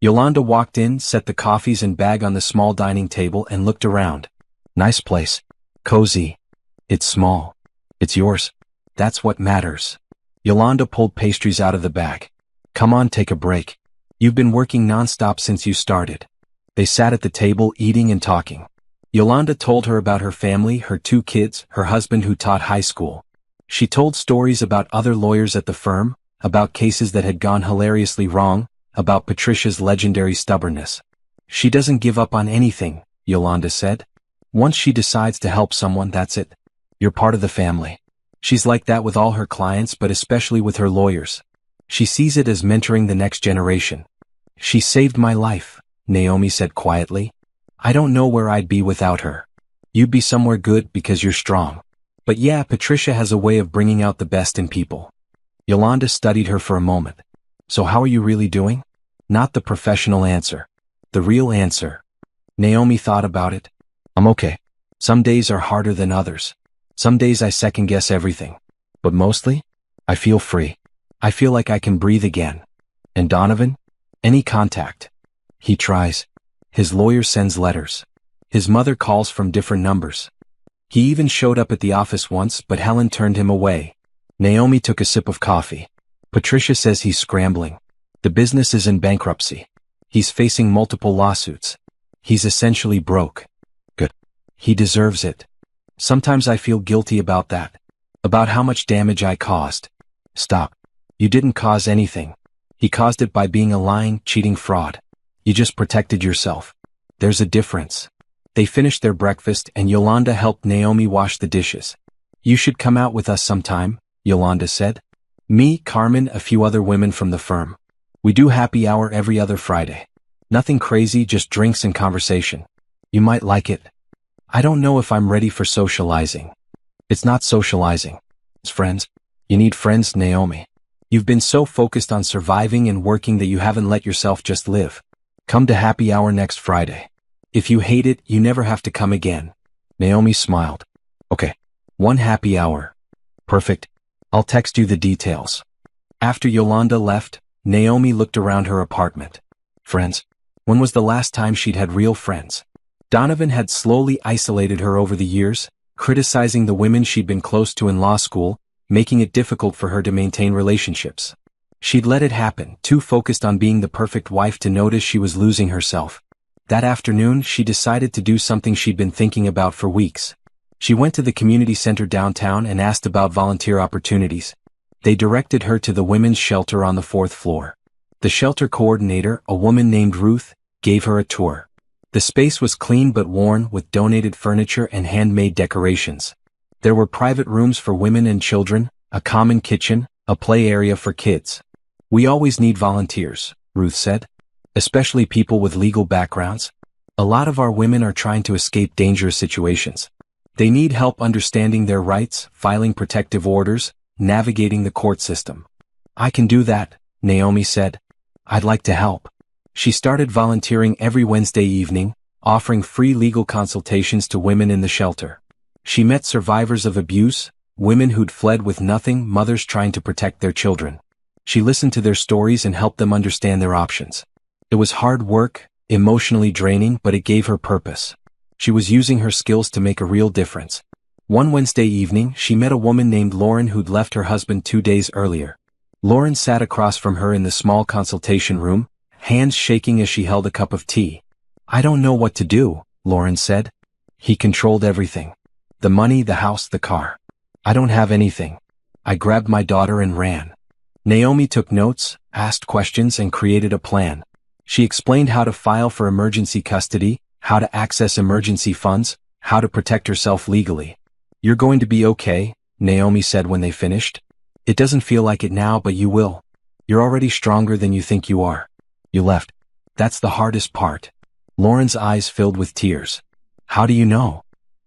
Yolanda walked in, set the coffees and bag on the small dining table and looked around. Nice place. Cozy. It's small. It's yours. That's what matters. Yolanda pulled pastries out of the bag. Come on, take a break. You've been working nonstop since you started. They sat at the table eating and talking. Yolanda told her about her family, her 2 kids, her husband who taught high school. She told stories about other lawyers at the firm, about cases that had gone hilariously wrong, about Patricia's legendary stubbornness. She doesn't give up on anything, Yolanda said. Once she decides to help someone, that's it. You're part of the family. She's like that with all her clients, but especially with her lawyers. She sees it as mentoring the next generation. She saved my life, Naomi said quietly. I don't know where I'd be without her. You'd be somewhere good because you're strong. But yeah, Patricia has a way of bringing out the best in people. Yolanda studied her for a moment. So how are you really doing? Not the professional answer. The real answer. Naomi thought about it. I'm okay. Some days are harder than others. Some days I second-guess everything. But mostly, I feel free. I feel like I can breathe again. And Donovan? Any contact. He tries. His lawyer sends letters. His mother calls from different numbers. He even showed up at the office once, but Helen turned him away. Naomi took a sip of coffee. Patricia says he's scrambling. The business is in bankruptcy. He's facing multiple lawsuits. He's essentially broke. Good. He deserves it. Sometimes I feel guilty about that. About how much damage I caused. Stop. You didn't cause anything. He caused it by being a lying, cheating fraud. You just protected yourself. There's a difference. They finished their breakfast and Yolanda helped Naomi wash the dishes. You should come out with us sometime, Yolanda said. Me, Carmen, a few other women from the firm. We do happy hour every other Friday. Nothing crazy, just drinks and conversation. You might like it. I don't know if I'm ready for socializing. It's not socializing. It's friends. You need friends, Naomi. You've been so focused on surviving and working that you haven't let yourself just live. Come to happy hour next Friday. If you hate it, you never have to come again. Naomi smiled. Okay. One happy hour. Perfect. I'll text you the details. After Yolanda left, Naomi looked around her apartment. Friends? When was the last time she'd had real friends? Donovan had slowly isolated her over the years, criticizing the women she'd been close to in law school, making it difficult for her to maintain relationships. She'd let it happen, too focused on being the perfect wife to notice she was losing herself. That afternoon, she decided to do something she'd been thinking about for weeks. She went to the community center downtown and asked about volunteer opportunities. They directed her to the women's shelter on the 4th floor. The shelter coordinator, a woman named Ruth, gave her a tour. The space was clean but worn, with donated furniture and handmade decorations. There were private rooms for women and children, a common kitchen, a play area for kids. We always need volunteers, Ruth said. Especially people with legal backgrounds. A lot of our women are trying to escape dangerous situations. They need help understanding their rights, filing protective orders, navigating the court system. I can do that, Naomi said. I'd like to help. She started volunteering every Wednesday evening, offering free legal consultations to women in the shelter. She met survivors of abuse, women who'd fled with nothing, mothers trying to protect their children. She listened to their stories and helped them understand their options. It was hard work, emotionally draining, but it gave her purpose. She was using her skills to make a real difference. One Wednesday evening, she met a woman named Lauren who'd left her husband 2 days earlier. Lauren sat across from her in the small consultation room, hands shaking as she held a cup of tea. I don't know what to do, Lauren said. He controlled everything. The money, the house, the car. I don't have anything. I grabbed my daughter and ran. Naomi took notes, asked questions, and created a plan. She explained how to file for emergency custody, how to access emergency funds, how to protect herself legally. You're going to be okay, Naomi said when they finished. It doesn't feel like it now, but you will. You're already stronger than you think you are. You left. That's the hardest part. Lauren's eyes filled with tears. How do you know?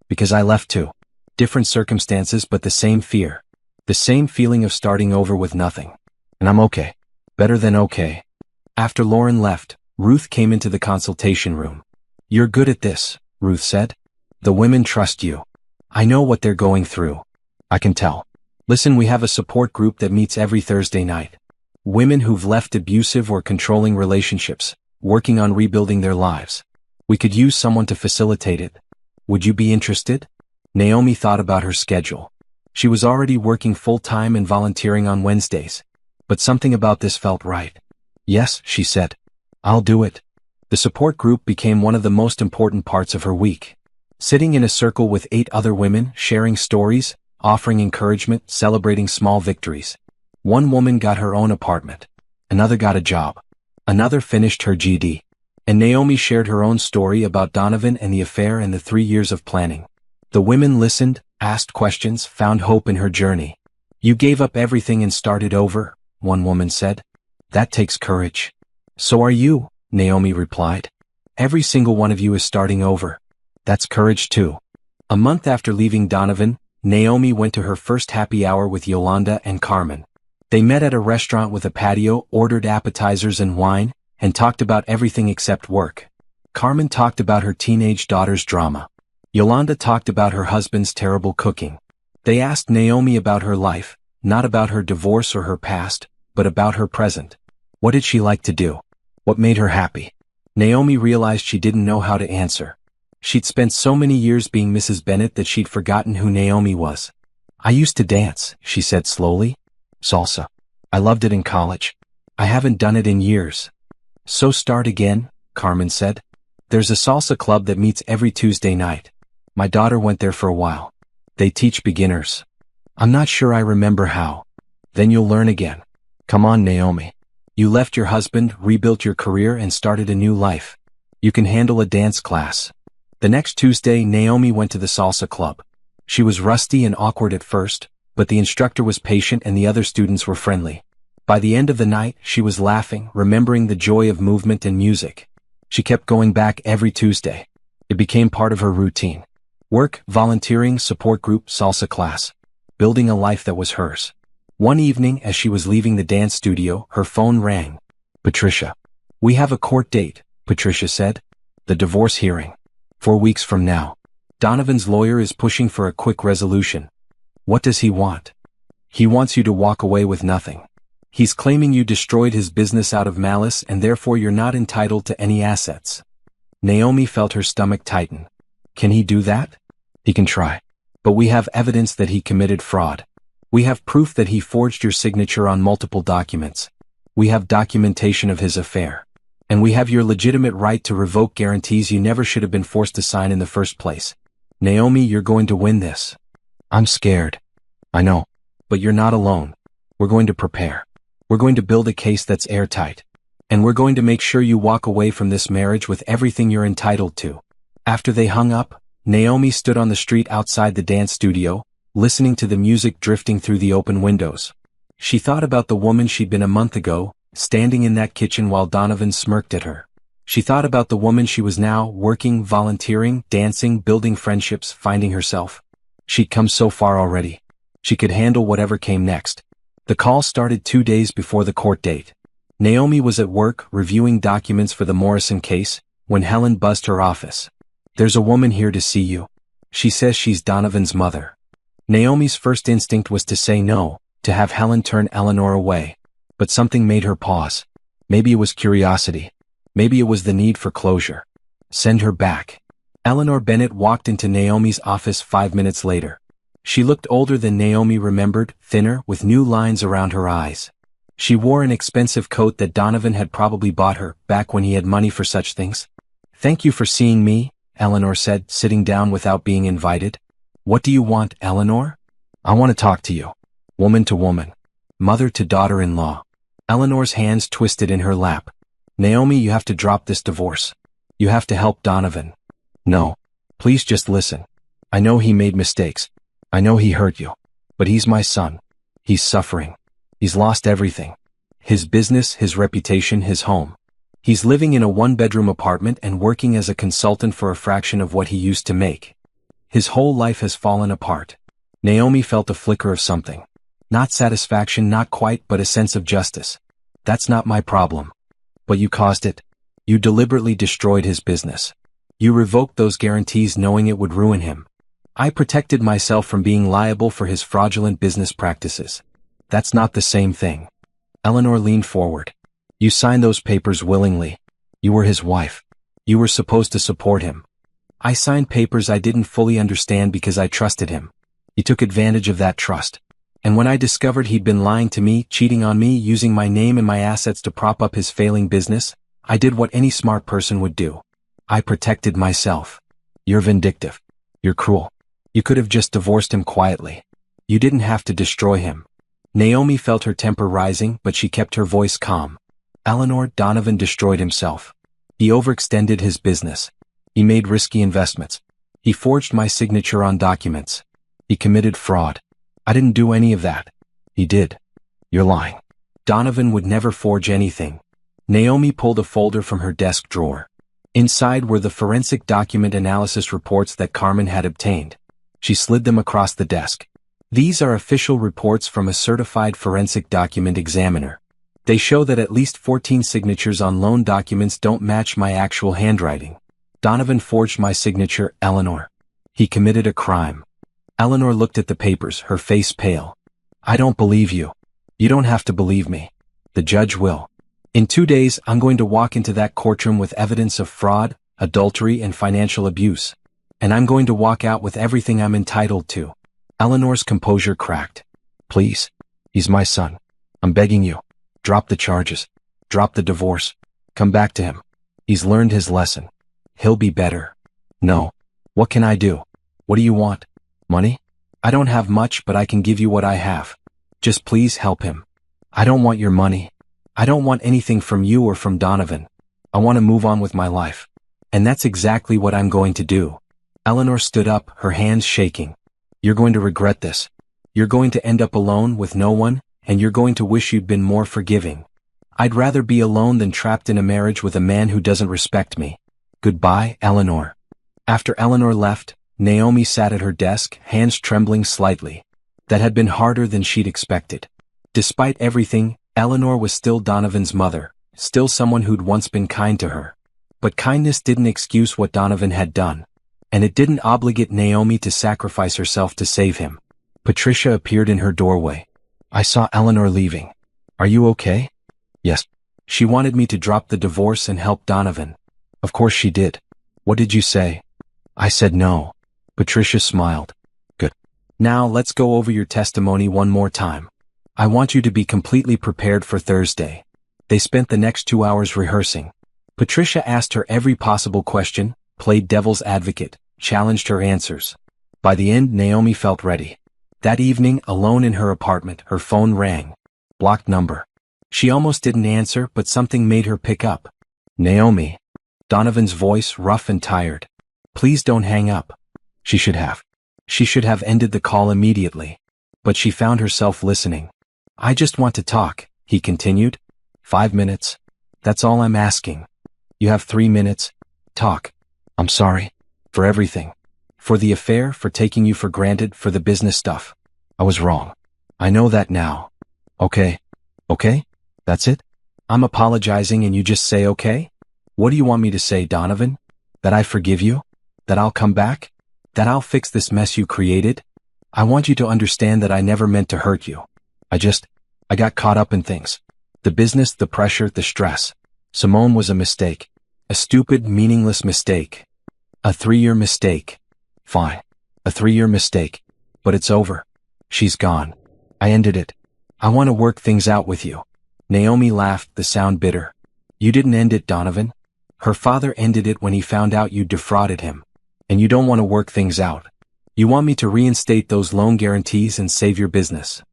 Because I left too. Different circumstances, but the same fear. The same feeling of starting over with nothing. And I'm okay. Better than okay. After Lauren left, Ruth came into the consultation room. You're good at this, Ruth said. The women trust you. I know what they're going through. I can tell. Listen, we have a support group that meets every Thursday night. Women who've left abusive or controlling relationships, working on rebuilding their lives. We could use someone to facilitate it. Would you be interested? Naomi thought about her schedule. She was already working full-time and volunteering on Wednesdays. But something about this felt right. Yes, she said. I'll do it. The support group became one of the most important parts of her week. Sitting in a circle with 8 other women, sharing stories, offering encouragement, celebrating small victories. One woman got her own apartment. Another got a job. Another finished her GED. And Naomi shared her own story about Donovan and the affair and the 3 years of planning. The women listened, asked questions, found hope in her journey. "You gave up everything and started over," one woman said. "That takes courage." "So are you," Naomi replied. "Every single one of you is starting over. That's courage too." A month after leaving Donovan, Naomi went to her first happy hour with Yolanda and Carmen. They met at a restaurant with a patio, ordered appetizers and wine, and talked about everything except work. Carmen talked about her teenage daughter's drama. Yolanda talked about her husband's terrible cooking. They asked Naomi about her life, not about her divorce or her past, but about her present. What did she like to do? What made her happy? Naomi realized she didn't know how to answer. She'd spent so many years being Mrs. Bennett that she'd forgotten who Naomi was. "I used to dance," she said slowly. "Salsa. I loved it in college. I haven't done it in years." "So start again," Carmen said. "There's a salsa club that meets every Tuesday night. My daughter went there for a while. They teach beginners. I'm not sure I remember how. Then you'll learn again. Come on, Naomi. You left your husband, rebuilt your career, and started a new life. You can handle a dance class." The next Tuesday, Naomi went to the salsa club. She was rusty and awkward at first, but the instructor was patient and the other students were friendly. By the end of the night, she was laughing, remembering the joy of movement and music. She kept going back every Tuesday. It became part of her routine. Work, volunteering, support group, salsa class. Building a life that was hers. One evening, as she was leaving the dance studio, her phone rang. "Patricia. We have a court date," Patricia said. "The divorce hearing. 4 weeks from now. Donovan's lawyer is pushing for a quick resolution." "What does he want?" "He wants you to walk away with nothing. He's claiming you destroyed his business out of malice and therefore you're not entitled to any assets." Naomi felt her stomach tighten. "Can he do that?" "He can try. But we have evidence that he committed fraud. We have proof that he forged your signature on multiple documents. We have documentation of his affair. And we have your legitimate right to revoke guarantees you never should have been forced to sign in the first place. Naomi, you're going to win this." "I'm scared." "I know. But you're not alone. We're going to prepare. We're going to build a case that's airtight. And we're going to make sure you walk away from this marriage with everything you're entitled to." After they hung up, Naomi stood on the street outside the dance studio, listening to the music drifting through the open windows. She thought about the woman she'd been a month ago, standing in that kitchen while Donovan smirked at her. She thought about the woman she was now, working, volunteering, dancing, building friendships, finding herself. She'd come so far already. She could handle whatever came next. The call started 2 days before the court date. Naomi was at work, reviewing documents for the Morrison case, when Helen buzzed her office. "There's a woman here to see you. She says she's Donovan's mother." Naomi's first instinct was to say no, to have Helen turn Eleanor away. But something made her pause. Maybe it was curiosity. Maybe it was the need for closure. Send her back. Eleanor Bennett walked into Naomi's office 5 minutes later. She looked older than Naomi remembered, thinner, with new lines around her eyes. She wore an expensive coat that Donovan had probably bought her, back when he had money for such things. "Thank you for seeing me," Eleanor said, sitting down without being invited. "What do you want, Eleanor?" "I want to talk to you. Woman to woman. Mother to daughter-in-law." Eleanor's hands twisted in her lap. "Naomi, you have to drop this divorce. You have to help Donovan." "No. Please just listen. I know he made mistakes. I know he hurt you. But he's my son. He's suffering. He's lost everything. His business, his reputation, his home. He's living in a 1-bedroom apartment and working as a consultant for a fraction of what he used to make. His whole life has fallen apart." Naomi felt a flicker of something. Not satisfaction, not quite, but a sense of justice. "That's not my problem." "But you caused it. You deliberately destroyed his business. You revoked those guarantees knowing it would ruin him. I protected myself from being liable for his fraudulent business practices. That's not the same thing." Eleanor leaned forward. "You signed those papers willingly. You were his wife. You were supposed to support him. I signed papers I didn't fully understand because I trusted him. He took advantage of that trust. And when I discovered he'd been lying to me, cheating on me, using my name and my assets to prop up his failing business, I did what any smart person would do. I protected myself. You're vindictive. You're cruel. You could have just divorced him quietly. You didn't have to destroy him." Naomi felt her temper rising, but she kept her voice calm. "Eleanor, Donovan destroyed himself. He overextended his business. He made risky investments. He forged my signature on documents. He committed fraud. I didn't do any of that. He did. You're lying. Donovan would never forge anything. Naomi pulled a folder from her desk drawer. Inside were the forensic document analysis reports that Carmen had obtained. She slid them across the desk. These are official reports from a certified forensic document examiner. They show that at least 14 signatures on loan documents don't match my actual handwriting. Donovan forged my signature, Eleanor. He committed a crime. Eleanor looked at the papers, her face pale. I don't believe you. You don't have to believe me. The judge will. In 2 days, I'm going to walk into that courtroom with evidence of fraud, adultery, and financial abuse. And I'm going to walk out with everything I'm entitled to. Eleanor's composure cracked. Please. He's my son. I'm begging you. Drop the charges. Drop the divorce. Come back to him. He's learned his lesson. He'll be better. No. What can I do? What do you want? Money? I don't have much, but I can give you what I have. Just please help him. I don't want your money. I don't want anything from you or from Donovan. I want to move on with my life. And that's exactly what I'm going to do. Eleanor stood up, her hands shaking. You're going to regret this. You're going to end up alone with no one, and you're going to wish you'd been more forgiving. I'd rather be alone than trapped in a marriage with a man who doesn't respect me. Goodbye, Eleanor. After Eleanor left, Naomi sat at her desk, hands trembling slightly. That had been harder than she'd expected. Despite everything, Eleanor was still Donovan's mother, still someone who'd once been kind to her. But kindness didn't excuse what Donovan had done. And it didn't obligate Naomi to sacrifice herself to save him. Patricia appeared in her doorway. I saw Eleanor leaving. Are you okay? Yes. She wanted me to drop the divorce and help Donovan. Of course she did. What did you say? I said no. Patricia smiled. Good. Now let's go over your testimony one more time. I want you to be completely prepared for Thursday. They spent the next 2 hours rehearsing. Patricia asked her every possible question, played devil's advocate, challenged her answers. By the end, Naomi felt ready. That evening, alone in her apartment, her phone rang. Blocked number. She almost didn't answer, but something made her pick up. Naomi. Donovan's voice, rough and tired. Please don't hang up. She should have. She should have ended the call immediately. But she found herself listening. I just want to talk, he continued. 5 minutes. That's all I'm asking. You have 3 minutes. Talk. I'm sorry. For everything. For the affair, for taking you for granted, for the business stuff. I was wrong. I know that now. Okay. Okay? That's it? I'm apologizing and you just say okay? What do you want me to say, Donovan? That I forgive you? That I'll come back? That I'll fix this mess you created? I want you to understand that I never meant to hurt you. I got caught up in things. The business, the pressure, the stress. Simone was a mistake. A stupid, meaningless mistake. A 3-year mistake. Fine. A 3-year mistake. But it's over. She's gone. I ended it. I want to work things out with you. Naomi laughed, the sound bitter. You didn't end it, Donovan. Her father ended it when he found out you defrauded him. And you don't want to work things out. You want me to reinstate those loan guarantees and save your business.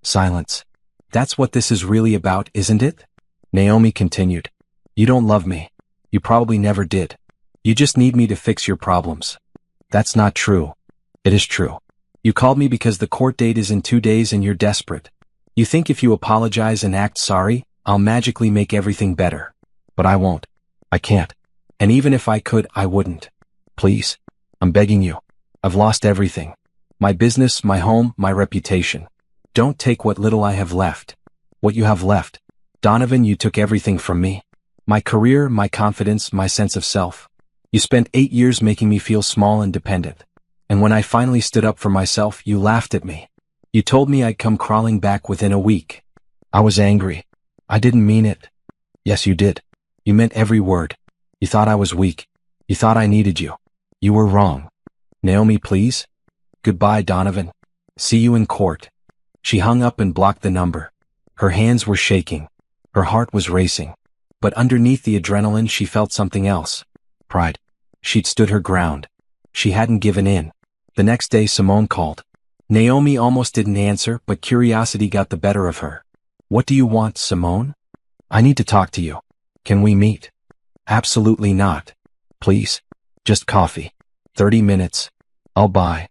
Silence. That's what this is really about, isn't it? Naomi continued. You don't love me. You probably never did. You just need me to fix your problems. That's not true. It is true. You called me because the court date is in 2 days and you're desperate. You think if you apologize and act sorry, I'll magically make everything better. But I won't. I can't. And even if I could, I wouldn't. Please. I'm begging you. I've lost everything. My business, my home, my reputation. Don't take what little I have left. What you have left. Donovan, you took everything from me. My career, my confidence, my sense of self. You spent 8 years making me feel small and dependent. And when I finally stood up for myself, you laughed at me. You told me I'd come crawling back within a week. I was angry. I didn't mean it. Yes, you did. You meant every word. You thought I was weak. You thought I needed you. You were wrong. Naomi, please. Goodbye, Donovan. See you in court. She hung up and blocked the number. Her hands were shaking. Her heart was racing. But underneath the adrenaline she felt something else. Pride. She'd stood her ground. She hadn't given in. The next day Simone called. Naomi almost didn't answer, but curiosity got the better of her. What do you want, Simone? I need to talk to you. Can we meet? Absolutely not. Please. Just coffee. 30 minutes. I'll buy.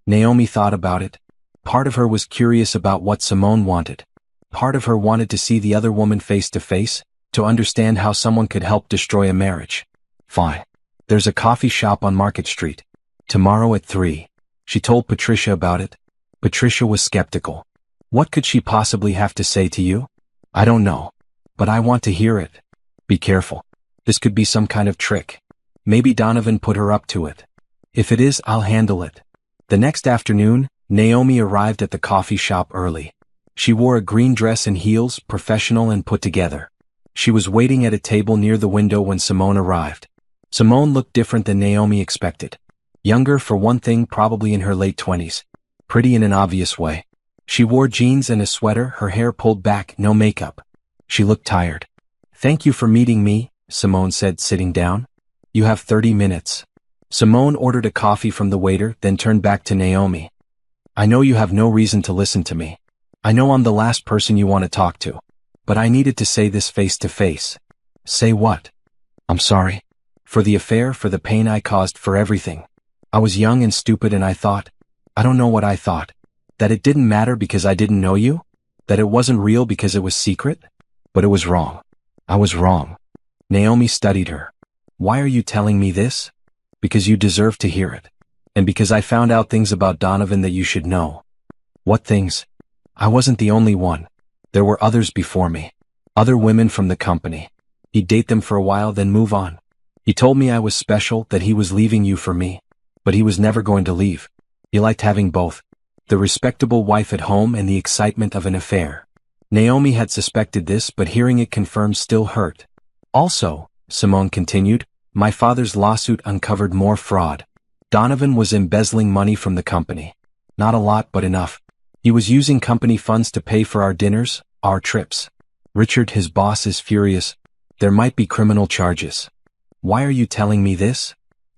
Naomi thought about it. Part of her was curious about what Simone wanted. Part of her wanted to see the other woman face to face, to understand how someone could help destroy a marriage. Fine. There's a coffee shop on Market Street. Tomorrow at 3. She told Patricia about it. Patricia was skeptical. What could she possibly have to say to you? I don't know. But I want to hear it. Be careful. This could be some kind of trick. Maybe Donovan put her up to it. If it is, I'll handle it. The next afternoon, Naomi arrived at the coffee shop early. She wore a green dress and heels, professional and put together. She was waiting at a table near the window when Simone arrived. Simone looked different than Naomi expected. Younger for one thing, probably in her late 20s. Pretty in an obvious way. She wore jeans and a sweater, her hair pulled back, no makeup. She looked tired. Thank you for meeting me, Simone said, sitting down. You have 30 minutes. Simone ordered a coffee from the waiter, then turned back to Naomi. I know you have no reason to listen to me. I know I'm the last person you want to talk to. But I needed to say this face to face. Say what? I'm sorry. For the affair, for the pain I caused, for everything. I was young and stupid and I thought, I don't know what I thought. That it didn't matter because I didn't know you? That it wasn't real because it was secret? But it was wrong. I was wrong. Naomi studied her. Why are you telling me this? Because you deserve to hear it. And because I found out things about Donovan that you should know. What things? I wasn't the only one. There were others before me. Other women from the company. He'd date them for a while, then move on. He told me I was special, that he was leaving you for me. But he was never going to leave. He liked having both. The respectable wife at home and the excitement of an affair. Naomi had suspected this, but hearing it confirmed still hurt. Also, Simone continued, my father's lawsuit uncovered more fraud. Donovan was embezzling money from the company. Not a lot, but enough. He was using company funds to pay for our dinners, our trips. Richard, his boss, is furious. There might be criminal charges. Why are you telling me this?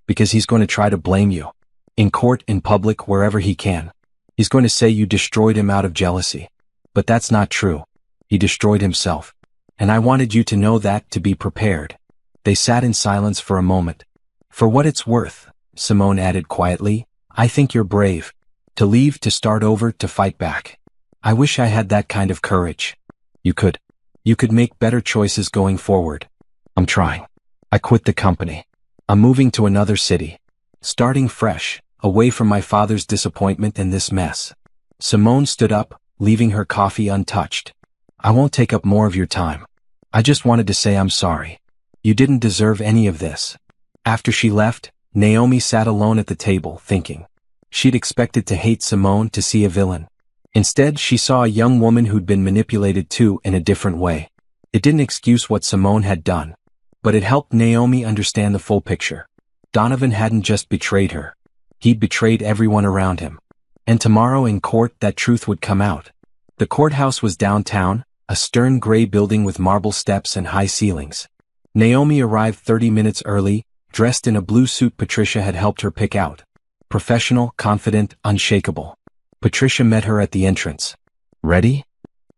Because he's going to try to blame you. In court, in public, wherever he can. He's going to say you destroyed him out of jealousy. But that's not true. He destroyed himself. And I wanted you to know that, to be prepared. They sat in silence for a moment. For what it's worth, Simone added quietly, I think you're brave. To leave, to start over, to fight back. I wish I had that kind of courage. You could. You could make better choices going forward. I'm trying. I quit the company. I'm moving to another city. Starting fresh, away from my father's disappointment and this mess. Simone stood up, leaving her coffee untouched. I won't take up more of your time. I just wanted to say I'm sorry. You didn't deserve any of this. After she left, Naomi sat alone at the table, thinking. She'd expected to hate Simone, to see a villain. Instead, she saw a young woman who'd been manipulated too, in a different way. It didn't excuse what Simone had done. But it helped Naomi understand the full picture. Donovan hadn't just betrayed her. He'd betrayed everyone around him. And tomorrow in court, that truth would come out. The courthouse was downtown, a stern gray building with marble steps and high ceilings. Naomi arrived 30 minutes early, dressed in a blue suit Patricia had helped her pick out. Professional, confident, unshakable. Patricia met her at the entrance. Ready?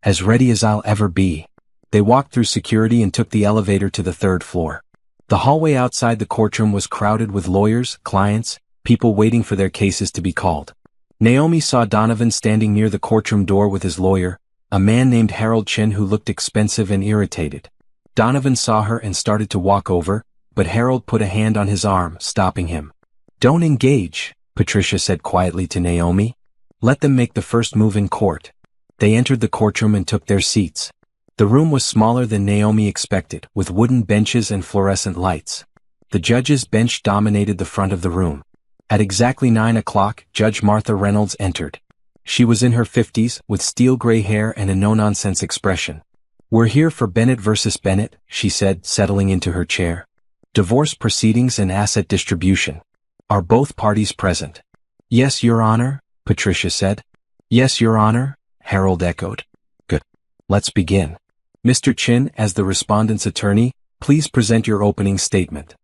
As ready as I'll ever be. They walked through security and took the elevator to the 3rd floor. The hallway outside the courtroom was crowded with lawyers, clients, people waiting for their cases to be called. Naomi saw Donovan standing near the courtroom door with his lawyer, a man named Harold Chin who looked expensive and irritated. Donovan saw her and started to walk over, but Harold put a hand on his arm, stopping him. Don't engage, Patricia said quietly to Naomi. Let them make the first move in court. They entered the courtroom and took their seats. The room was smaller than Naomi expected, with wooden benches and fluorescent lights. The judge's bench dominated the front of the room. At exactly 9 o'clock, Judge Martha Reynolds entered. She was in her 50s, with steel gray hair and a no-nonsense expression. We're here for Bennett versus Bennett, she said, settling into her chair. Divorce proceedings and asset distribution. Are both parties present? Yes, Your Honor, Patricia said. Yes, Your Honor, Harold echoed. Good. Let's begin. Mr. Chin, as the respondent's attorney, please present your opening statement.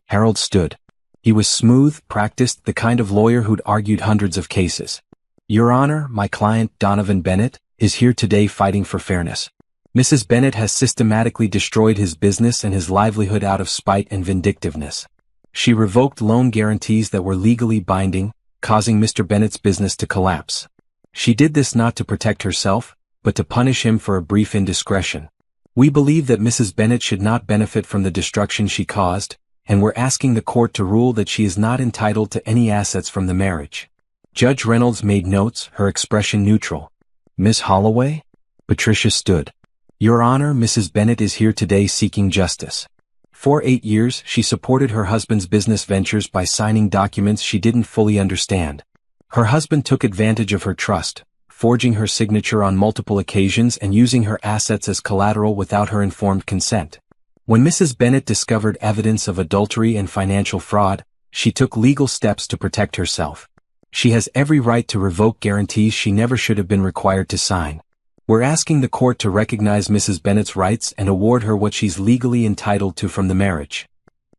Harold stood. He was smooth, practiced, the kind of lawyer who'd argued hundreds of cases. Your Honor, my client, Donovan Bennett, is here today fighting for fairness. Mrs. Bennet has systematically destroyed his business and his livelihood out of spite and vindictiveness. She revoked loan guarantees that were legally binding, causing Mr. Bennet's business to collapse. She did this not to protect herself, but to punish him for a brief indiscretion. We believe that Mrs. Bennet should not benefit from the destruction she caused, and we're asking the court to rule that she is not entitled to any assets from the marriage. Judge Reynolds made notes, her expression neutral. Miss Holloway? Patricia stood. Your Honor, Mrs. Bennet is here today seeking justice. For 8 years, she supported her husband's business ventures by signing documents she didn't fully understand. Her husband took advantage of her trust, forging her signature on multiple occasions and using her assets as collateral without her informed consent. When Mrs. Bennet discovered evidence of adultery and financial fraud, she took legal steps to protect herself. She has every right to revoke guarantees she never should have been required to sign. We're asking the court to recognize Mrs. Bennet's rights and award her what she's legally entitled to from the marriage.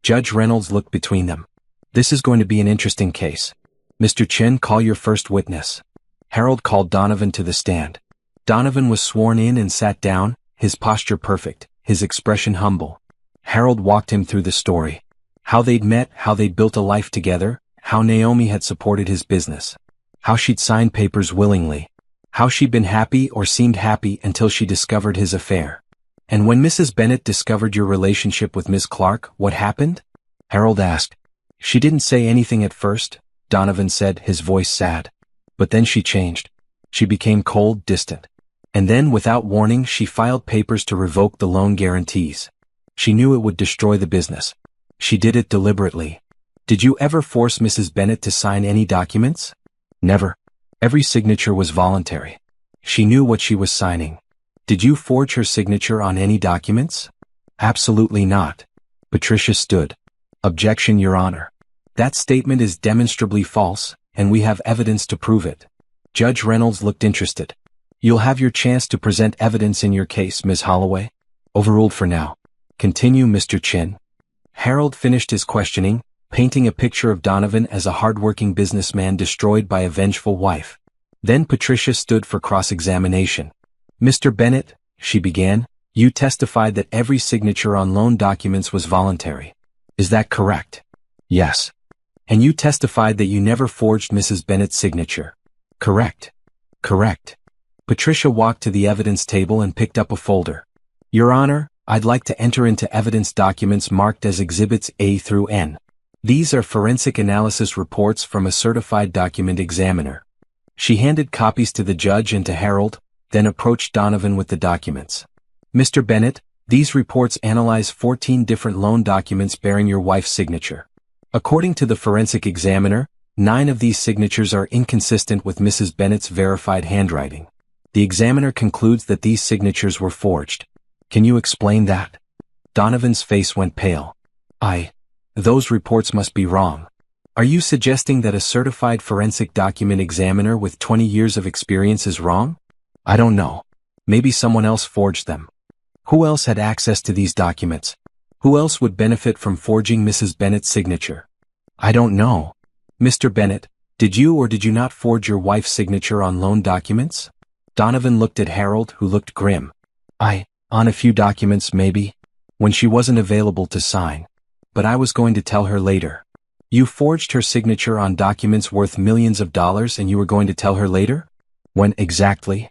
Judge Reynolds looked between them. This is going to be an interesting case. Mr. Chin, call your first witness. Harold called Donovan to the stand. Donovan was sworn in and sat down, his posture perfect, his expression humble. Harold walked him through the story. How they'd met, how they'd built a life together, how Naomi had supported his business. How she'd signed papers willingly. How she'd been happy or seemed happy until she discovered his affair. And when Mrs. Bennet discovered your relationship with Miss Clark, what happened? Harold asked. She didn't say anything at first, Donovan said, his voice sad. But then she changed. She became cold, distant. And then, without warning, she filed papers to revoke the loan guarantees. She knew it would destroy the business. She did it deliberately. Did you ever force Mrs. Bennet to sign any documents? Never. Every signature was voluntary. She knew what she was signing. Did you forge her signature on any documents? Absolutely not. Patricia stood. Objection, Your Honor. That statement is demonstrably false, and we have evidence to prove it. Judge Reynolds looked interested. You'll have your chance to present evidence in your case, Ms. Holloway. Overruled for now. Continue, Mr. Chin. Harold finished his questioning, painting a picture of Donovan as a hard-working businessman destroyed by a vengeful wife. Then Patricia stood for cross-examination. Mr. Bennet, she began, you testified that every signature on loan documents was voluntary. Is that correct? Yes. And you testified that you never forged Mrs. Bennet's signature. Correct. Correct. Patricia walked to the evidence table and picked up a folder. Your Honor, I'd like to enter into evidence documents marked as Exhibits A through N. These are forensic analysis reports from a certified document examiner. She handed copies to the judge and to Harold, then approached Donovan with the documents. Mr. Bennet, these reports analyze 14 different loan documents bearing your wife's signature. According to the forensic examiner, 9 of these signatures are inconsistent with Mrs. Bennet's verified handwriting. The examiner concludes that these signatures were forged. Can you explain that? Donovan's face went pale. Those reports must be wrong. Are you suggesting that a certified forensic document examiner with 20 years of experience is wrong? I don't know. Maybe someone else forged them. Who else had access to these documents? Who else would benefit from forging Mrs. Bennet's signature? I don't know. Mr. Bennet, did you or did you not forge your wife's signature on loan documents? Donovan looked at Harold, who looked grim. On a few documents maybe, when she wasn't available to sign. But I was going to tell her later. You forged her signature on documents worth millions of dollars and you were going to tell her later? When exactly?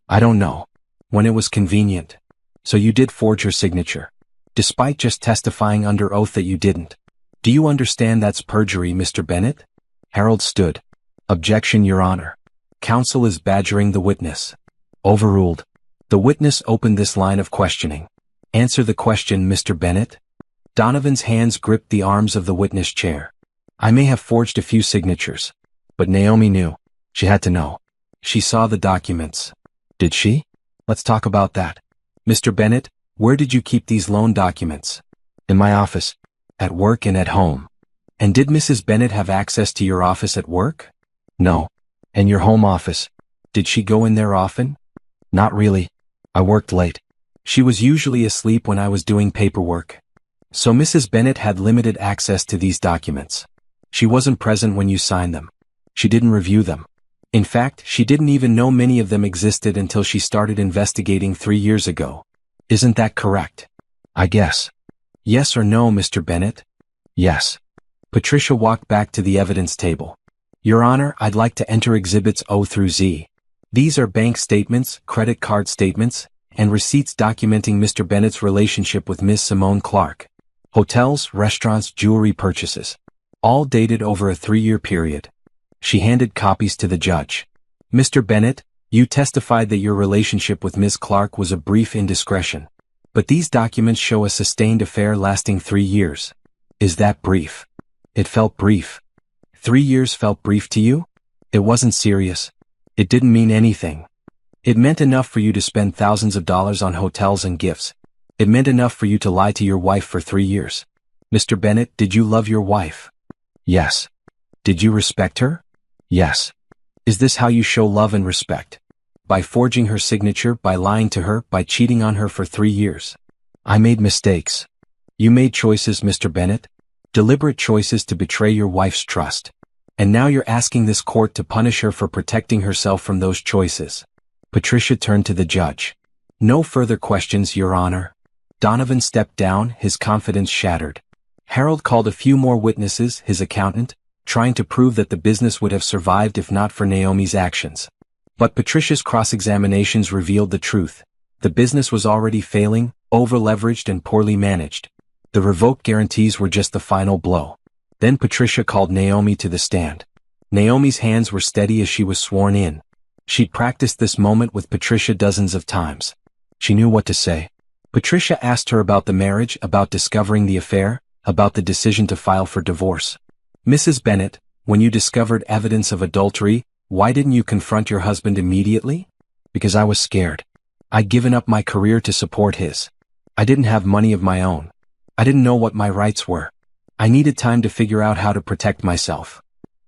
I don't know. When it was convenient. So you did forge her signature, despite just testifying under oath that you didn't. Do you understand that's perjury, Mr. Bennet? Harold stood. Objection, Your Honor. Counsel is badgering the witness. Overruled. The witness opened this line of questioning. Answer the question, Mr. Bennet. Donovan's hands gripped the arms of the witness chair. I may have forged a few signatures. But Naomi knew. She had to know. She saw the documents. Did she? Let's talk about that. Mr. Bennet, where did you keep these loan documents? In my office. At work and at home. And did Mrs. Bennet have access to your office at work? No. And your home office? Did she go in there often? Not really. I worked late. She was usually asleep when I was doing paperwork. So Mrs. Bennet had limited access to these documents. She wasn't present when you signed them. She didn't review them. In fact, she didn't even know many of them existed until she started investigating 3 years ago. Isn't that correct? I guess. Yes or no, Mr. Bennett? Yes. Patricia walked back to the evidence table. Your Honor, I'd like to enter Exhibits O through Z. These are bank statements, credit card statements, and receipts documenting Mr. Bennett's relationship with Ms. Simone Clark. Hotels, restaurants, jewelry purchases. All dated over a 3-year period. She handed copies to the judge. Mr. Bennett, you testified that your relationship with Ms. Clark was a brief indiscretion. But these documents show a sustained affair lasting 3 years. Is that brief? It felt brief. 3 years felt brief to you? It wasn't serious. It didn't mean anything. It meant enough for you to spend thousands of dollars on hotels and gifts. It meant enough for you to lie to your wife for 3 years. Mr. Bennett, did you love your wife? Yes. Did you respect her? Yes. Is this how you show love and respect? By forging her signature, by lying to her, by cheating on her for 3 years? I made mistakes. You made choices, Mr. Bennett. Deliberate choices to betray your wife's trust. And now you're asking this court to punish her for protecting herself from those choices. Patricia turned to the judge. No further questions, Your Honor. Donovan stepped down, his confidence shattered. Harold called a few more witnesses, his accountant, trying to prove that the business would have survived if not for Naomi's actions. But Patricia's cross-examinations revealed the truth. The business was already failing, over-leveraged and poorly managed. The revoked guarantees were just the final blow. Then Patricia called Naomi to the stand. Naomi's hands were steady as she was sworn in. She'd practiced this moment with Patricia dozens of times. She knew what to say. Patricia asked her about the marriage, about discovering the affair, about the decision to file for divorce. Mrs. Bennett, when you discovered evidence of adultery, why didn't you confront your husband immediately? Because I was scared. I'd given up my career to support his. I didn't have money of my own. I didn't know what my rights were. I needed time to figure out how to protect myself.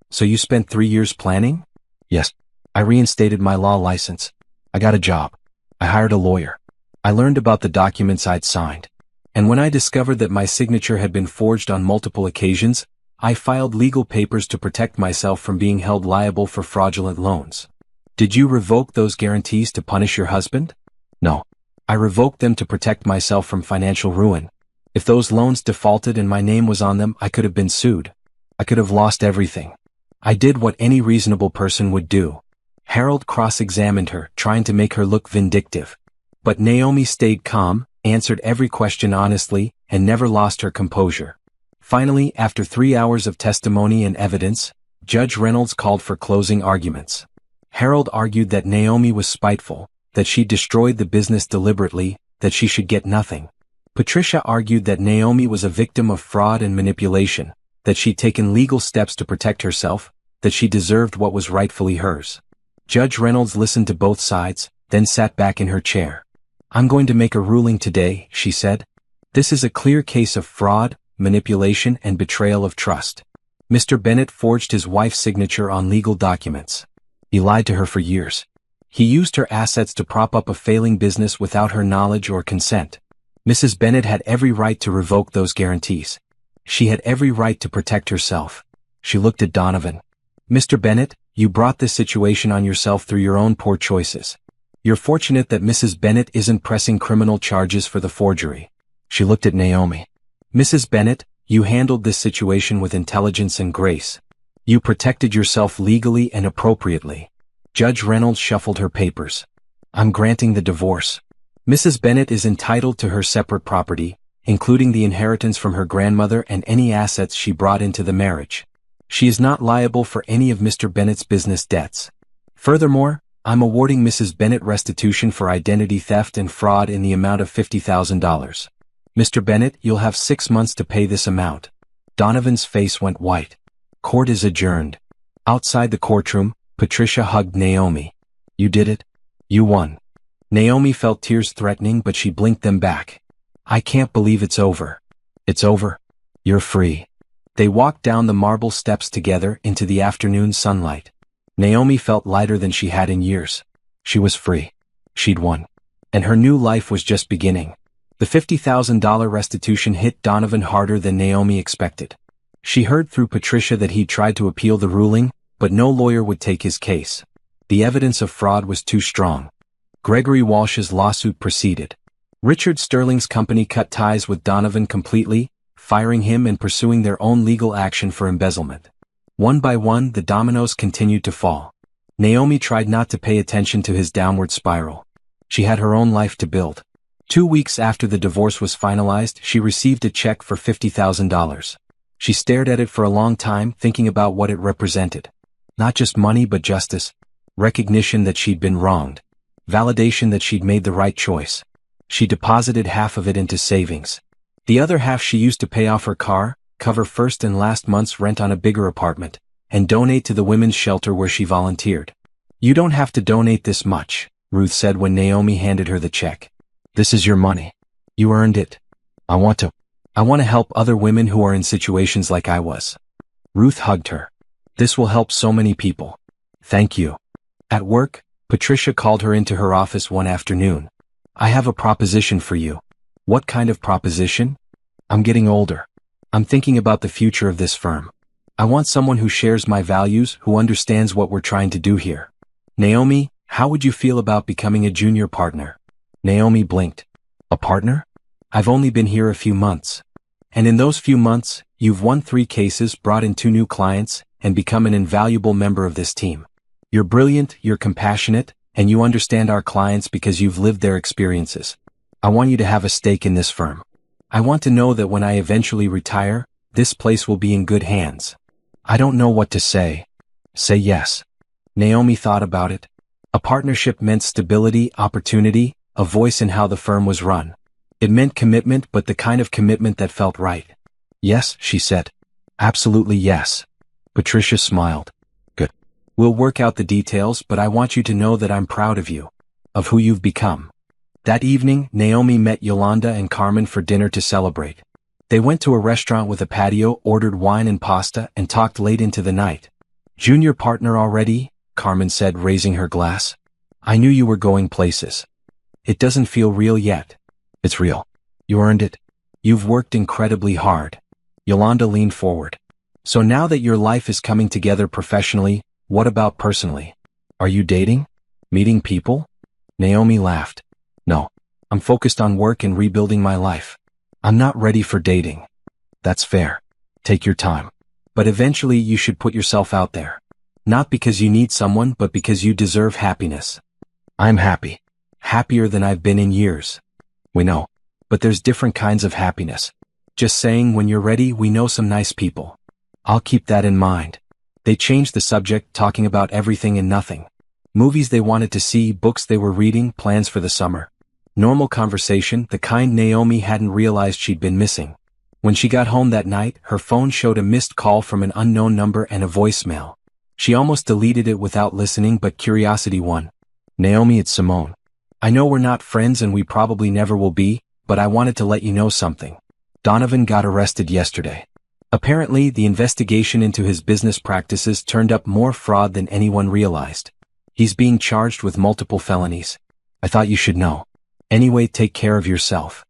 So you spent 3 years planning? Yes. I reinstated my law license. I got a job. I hired a lawyer. I learned about the documents I'd signed. And when I discovered that my signature had been forged on multiple occasions, I filed legal papers to protect myself from being held liable for fraudulent loans. Did you revoke those guarantees to punish your husband? No. I revoked them to protect myself from financial ruin. If those loans defaulted and my name was on them, I could have been sued. I could have lost everything. I did what any reasonable person would do. Harold cross-examined her, trying to make her look vindictive. But Naomi stayed calm, answered every question honestly, and never lost her composure. Finally, after 3 hours of testimony and evidence, Judge Reynolds called for closing arguments. Harold argued that Naomi was spiteful, that she destroyed the business deliberately, that she should get nothing. Patricia argued that Naomi was a victim of fraud and manipulation, that she'd taken legal steps to protect herself, that she deserved what was rightfully hers. Judge Reynolds listened to both sides, then sat back in her chair. I'm going to make a ruling today, she said. This is a clear case of fraud, manipulation, and betrayal of trust. Mr. Bennett forged his wife's signature on legal documents. He lied to her for years. He used her assets to prop up a failing business without her knowledge or consent. Mrs. Bennett had every right to revoke those guarantees. She had every right to protect herself. She looked at Donovan. Mr. Bennett, you brought this situation on yourself through your own poor choices. You're fortunate that Mrs. Bennett isn't pressing criminal charges for the forgery. She looked at Naomi. Mrs. Bennett, you handled this situation with intelligence and grace. You protected yourself legally and appropriately. Judge Reynolds shuffled her papers. I'm granting the divorce. Mrs. Bennett is entitled to her separate property, including the inheritance from her grandmother and any assets she brought into the marriage. She is not liable for any of Mr. Bennett's business debts. Furthermore, I'm awarding Mrs. Bennett restitution for identity theft and fraud in the amount of $50,000. Mr. Bennett, you'll have 6 months to pay this amount. Donovan's face went white. Court is adjourned. Outside the courtroom, Patricia hugged Naomi. You did it. You won. Naomi felt tears threatening, but she blinked them back. I can't believe it's over. It's over. You're free. They walked down the marble steps together into the afternoon sunlight. Naomi felt lighter than she had in years. She was free. She'd won. And her new life was just beginning. The $50,000 restitution hit Donovan harder than Naomi expected. She heard through Patricia that he tried to appeal the ruling, but no lawyer would take his case. The evidence of fraud was too strong. Gregory Walsh's lawsuit proceeded. Richard Sterling's company cut ties with Donovan completely, firing him and pursuing their own legal action for embezzlement. One by one, the dominoes continued to fall. Naomi tried not to pay attention to his downward spiral. She had her own life to build. 2 weeks after the divorce was finalized, she received a check for $50,000. She stared at it for a long time, thinking about what it represented. Not just money but justice. Recognition that she'd been wronged. Validation that she'd made the right choice. She deposited half of it into savings. The other half she used to pay off her car, cover first and last month's rent on a bigger apartment, and donate to the women's shelter where she volunteered. "You don't have to donate this much," Ruth said when Naomi handed her the check. "This is your money. You earned it. I want to help other women who are in situations like I was." Ruth hugged her. "This will help so many people. Thank you." At work, Patricia called her into her office one afternoon. "I have a proposition for you." "What kind of proposition?" "I'm getting older. I'm thinking about the future of this firm. I want someone who shares my values, who understands what we're trying to do here." "Naomi, how would you feel about becoming a junior partner?" Naomi blinked. "A partner? I've only been here a few months. And in those few months, you've won 3 cases, brought in 2 new clients, and become an invaluable member of this team. You're brilliant, you're compassionate, and you understand our clients because you've lived their experiences. I want you to have a stake in this firm. I want to know that when I eventually retire, this place will be in good hands." "I don't know what to say." "Say yes." Naomi thought about it. A partnership meant stability, opportunity, a voice in how the firm was run. It meant commitment, but the kind of commitment that felt right. "Yes," she said. "Absolutely yes." Patricia smiled. "Good. We'll work out the details, but I want you to know that I'm proud of you. Of who you've become." That evening, Naomi met Yolanda and Carmen for dinner to celebrate. They went to a restaurant with a patio, ordered wine and pasta, and talked late into the night. "Junior partner already?" Carmen said, raising her glass. "I knew you were going places. It doesn't feel real yet." "It's real. You earned it. You've worked incredibly hard." Yolanda leaned forward. "So now that your life is coming together professionally, what about personally? Are you dating? Meeting people?" Naomi laughed. "No. I'm focused on work and rebuilding my life. I'm not ready for dating." "That's fair. Take your time. But eventually you should put yourself out there. Not because you need someone, but because you deserve happiness." "I'm happy. Happier than I've been in years." "We know. But there's different kinds of happiness. Just saying, when you're ready, we know some nice people." "I'll keep that in mind." They changed the subject, talking about everything and nothing. Movies they wanted to see, books they were reading, plans for the summer. Normal conversation, the kind Naomi hadn't realized she'd been missing. When she got home that night, her phone showed a missed call from an unknown number and a voicemail. She almost deleted it without listening, but curiosity won. "Naomi, it's Simone. I know we're not friends and we probably never will be, but I wanted to let you know something. Donovan got arrested yesterday. Apparently, the investigation into his business practices turned up more fraud than anyone realized. He's being charged with multiple felonies. I thought you should know. Anyway, take care of yourself."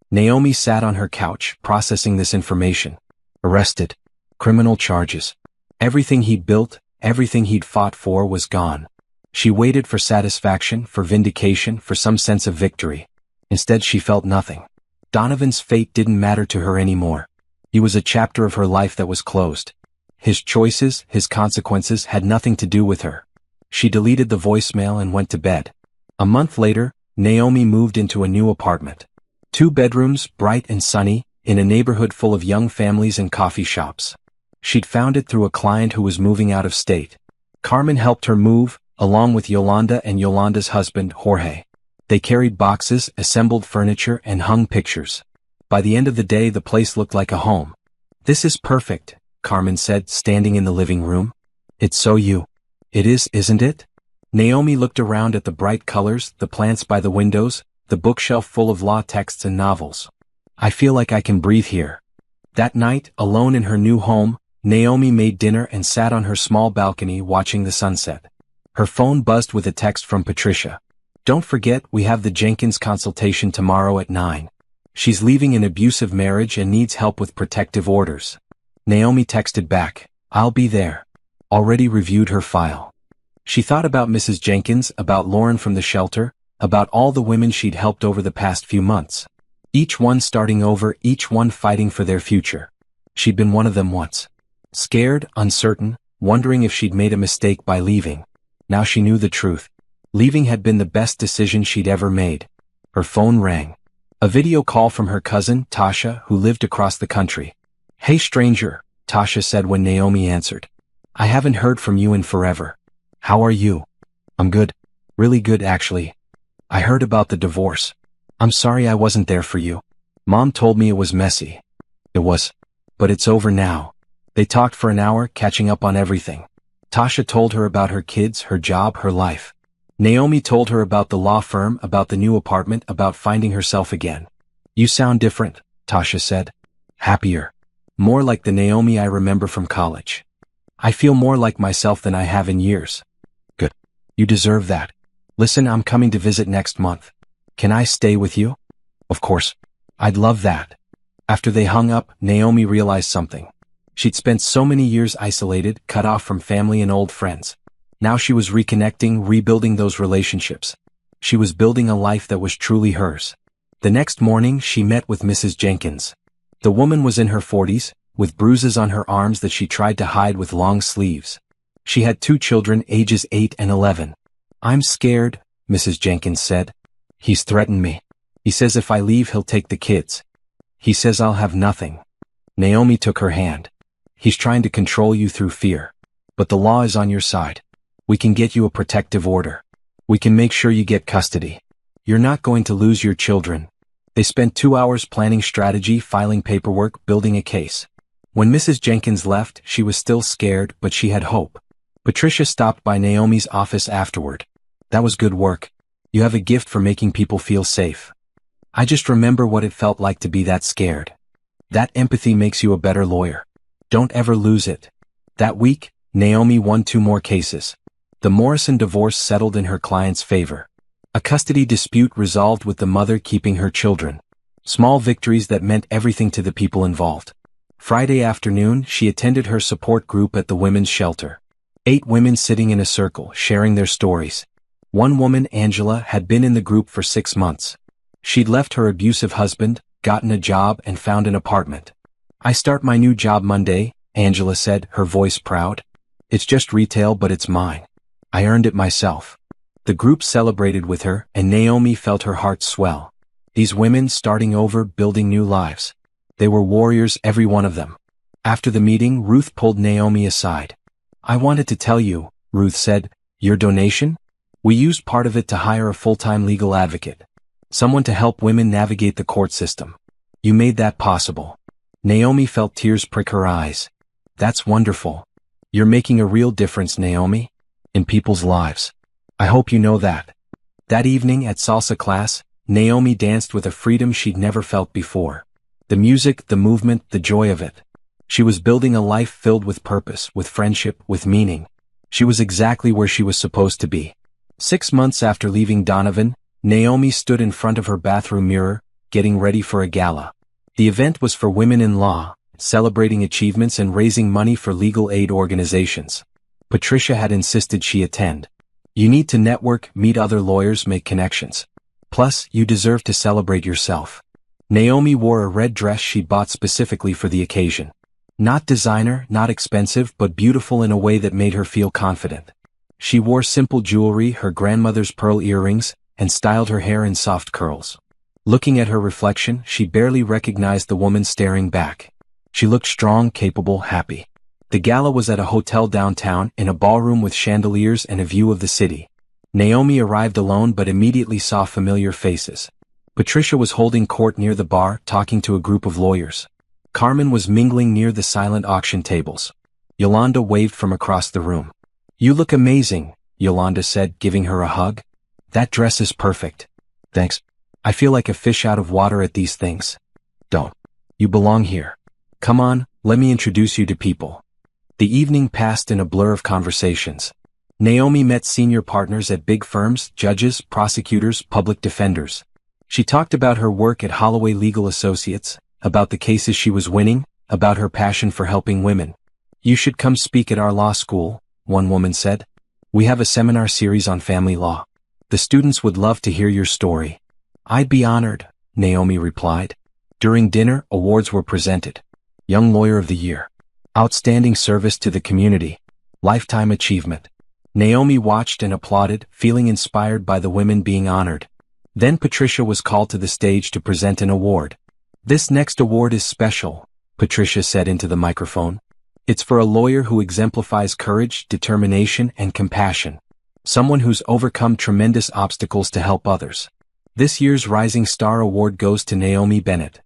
Naomi sat on her couch, processing this information. Arrested. Criminal charges. Everything he'd built, everything he'd fought for was gone. She waited for satisfaction, for vindication, for some sense of victory. Instead, she felt nothing. Donovan's fate didn't matter to her anymore. He was a chapter of her life that was closed. His choices, his consequences had nothing to do with her. She deleted the voicemail and went to bed. A month later, Naomi moved into a new apartment. 2 bedrooms, bright and sunny, in a neighborhood full of young families and coffee shops. She'd found it through a client who was moving out of state. Carmen helped her move, along with Yolanda and Yolanda's husband, Jorge. They carried boxes, assembled furniture, and hung pictures. By the end of the day, the place looked like a home. "This is perfect," Carmen said, standing in the living room. "It's so you." "It is, isn't it?" Naomi looked around at the bright colors, the plants by the windows, the bookshelf full of law texts and novels. "I feel like I can breathe here." That night, alone in her new home, Naomi made dinner and sat on her small balcony watching the sunset. Her phone buzzed with a text from Patricia. "Don't forget, we have the Jenkins consultation tomorrow at 9. She's leaving an abusive marriage and needs help with protective orders." Naomi texted back, "I'll be there. Already reviewed her file." She thought about Mrs. Jenkins, about Lauren from the shelter, about all the women she'd helped over the past few months. Each one starting over, each one fighting for their future. She'd been one of them once. Scared, uncertain, wondering if she'd made a mistake by leaving. Now she knew the truth. Leaving had been the best decision she'd ever made. Her phone rang. A video call from her cousin, Tasha, who lived across the country. "Hey stranger," Tasha said when Naomi answered. "I haven't heard from you in forever. How are you?" "I'm good. Really good actually. I heard about the divorce. I'm sorry I wasn't there for you. Mom told me it was messy." "It was. But it's over now." They talked for an hour, catching up on everything. Tasha told her about her kids, her job, her life. Naomi told her about the law firm, about the new apartment, about finding herself again. "You sound different," Tasha said. "Happier. More like the Naomi I remember from college. I feel more like myself than I have in years." "Good. You deserve that. Listen, I'm coming to visit next month. Can I stay with you?" "Of course. I'd love that." After they hung up, Naomi realized something. She'd spent so many years isolated, cut off from family and old friends. Now she was reconnecting, rebuilding those relationships. She was building a life that was truly hers. The next morning, she met with Mrs. Jenkins. The woman was in her 40s, with bruises on her arms that she tried to hide with long sleeves. She had 2 children, ages 8 and 11. "I'm scared," Mrs. Jenkins said. "He's threatened me. He says if I leave he'll take the kids. He says I'll have nothing." Naomi took her hand. "He's trying to control you through fear. But the law is on your side. We can get you a protective order. We can make sure you get custody. You're not going to lose your children." They spent 2 hours planning strategy, filing paperwork, building a case. When Mrs. Jenkins left, she was still scared, but she had hope. Patricia stopped by Naomi's office afterward. "That was good work. You have a gift for making people feel safe. I just remember what it felt like to be that scared. That empathy makes you a better lawyer. Don't ever lose it." That week, Naomi won 2 more cases. The Morrison divorce settled in her client's favor. A custody dispute resolved with the mother keeping her children. Small victories that meant everything to the people involved. Friday afternoon, she attended her support group at the women's shelter. 8 women sitting in a circle, sharing their stories. One woman, Angela, had been in the group for 6 months. She'd left her abusive husband, gotten a job, and found an apartment. "I start my new job Monday," Angela said, her voice proud. "It's just retail, but it's mine. I earned it myself." The group celebrated with her, and Naomi felt her heart swell. These women starting over, building new lives. They were warriors, every one of them. After the meeting, Ruth pulled Naomi aside. "I wanted to tell you," Ruth said, "your donation? We used part of it to hire a full-time legal advocate. Someone to help women navigate the court system. You made that possible." Naomi felt tears prick her eyes. "That's wonderful. You're making a real difference, Naomi. In people's lives. I hope you know that." That evening at salsa class, Naomi danced with a freedom she'd never felt before. The music, the movement, the joy of it. She was building a life filled with purpose, with friendship, with meaning. She was exactly where she was supposed to be. 6 months after leaving Donovan, Naomi stood in front of her bathroom mirror, getting ready for a gala. The event was for women in law, celebrating achievements and raising money for legal aid organizations. Patricia had insisted she attend. "You need to network, meet other lawyers, make connections. Plus, you deserve to celebrate yourself." Naomi wore a red dress she bought specifically for the occasion. Not designer, not expensive, but beautiful in a way that made her feel confident. She wore simple jewelry, her grandmother's pearl earrings, and styled her hair in soft curls. Looking at her reflection, she barely recognized the woman staring back. She looked strong, capable, happy. The gala was at a hotel downtown, in a ballroom with chandeliers and a view of the city. Naomi arrived alone but immediately saw familiar faces. Patricia was holding court near the bar, talking to a group of lawyers. Carmen was mingling near the silent auction tables. Yolanda waved from across the room. "You look amazing," Yolanda said, giving her a hug. "That dress is perfect." "Thanks. I feel like a fish out of water at these things." "Don't. You belong here. Come on, let me introduce you to people." The evening passed in a blur of conversations. Naomi met senior partners at big firms, judges, prosecutors, public defenders. She talked about her work at Holloway Legal Associates, about the cases she was winning, about her passion for helping women. "You should come speak at our law school," one woman said. We have a seminar series on family law. The students would love to hear your story. I'd be honored, Naomi replied. During dinner, awards were presented. Young Lawyer of the Year. Outstanding Service to the Community. Lifetime Achievement. Naomi watched and applauded, feeling inspired by the women being honored. Then Patricia was called to the stage to present an award. This next award is special, Patricia said into the microphone. It's for a lawyer who exemplifies courage, determination, and compassion. Someone who's overcome tremendous obstacles to help others. This year's Rising Star Award goes to Naomi Bennett.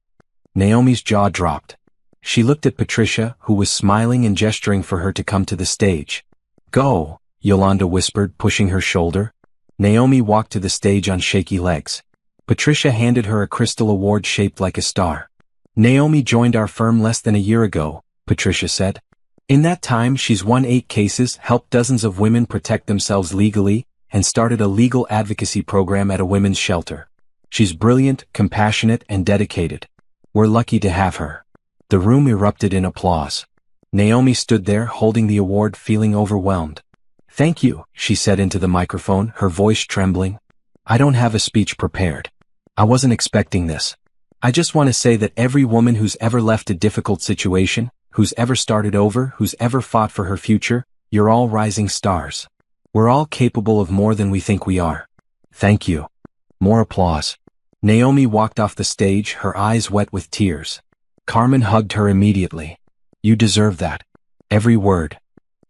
Naomi's jaw dropped. She looked at Patricia, who was smiling and gesturing for her to come to the stage. Go, Yolanda whispered, pushing her shoulder. Naomi walked to the stage on shaky legs. Patricia handed her a crystal award shaped like a star. Naomi joined our firm less than a year ago, Patricia said. In that time she's won 8 cases, helped dozens of women protect themselves legally, and started a legal advocacy program at a women's shelter. She's brilliant, compassionate, and dedicated. We're lucky to have her. The room erupted in applause. Naomi stood there holding the award, feeling overwhelmed. Thank you, she said into the microphone, her voice trembling. I don't have a speech prepared. I wasn't expecting this. I just want to say that every woman who's ever left a difficult situation, who's ever started over, who's ever fought for her future, you're all rising stars. We're all capable of more than we think we are. Thank you. More applause. Naomi walked off the stage, her eyes wet with tears. Carmen hugged her immediately. You deserve that. Every word.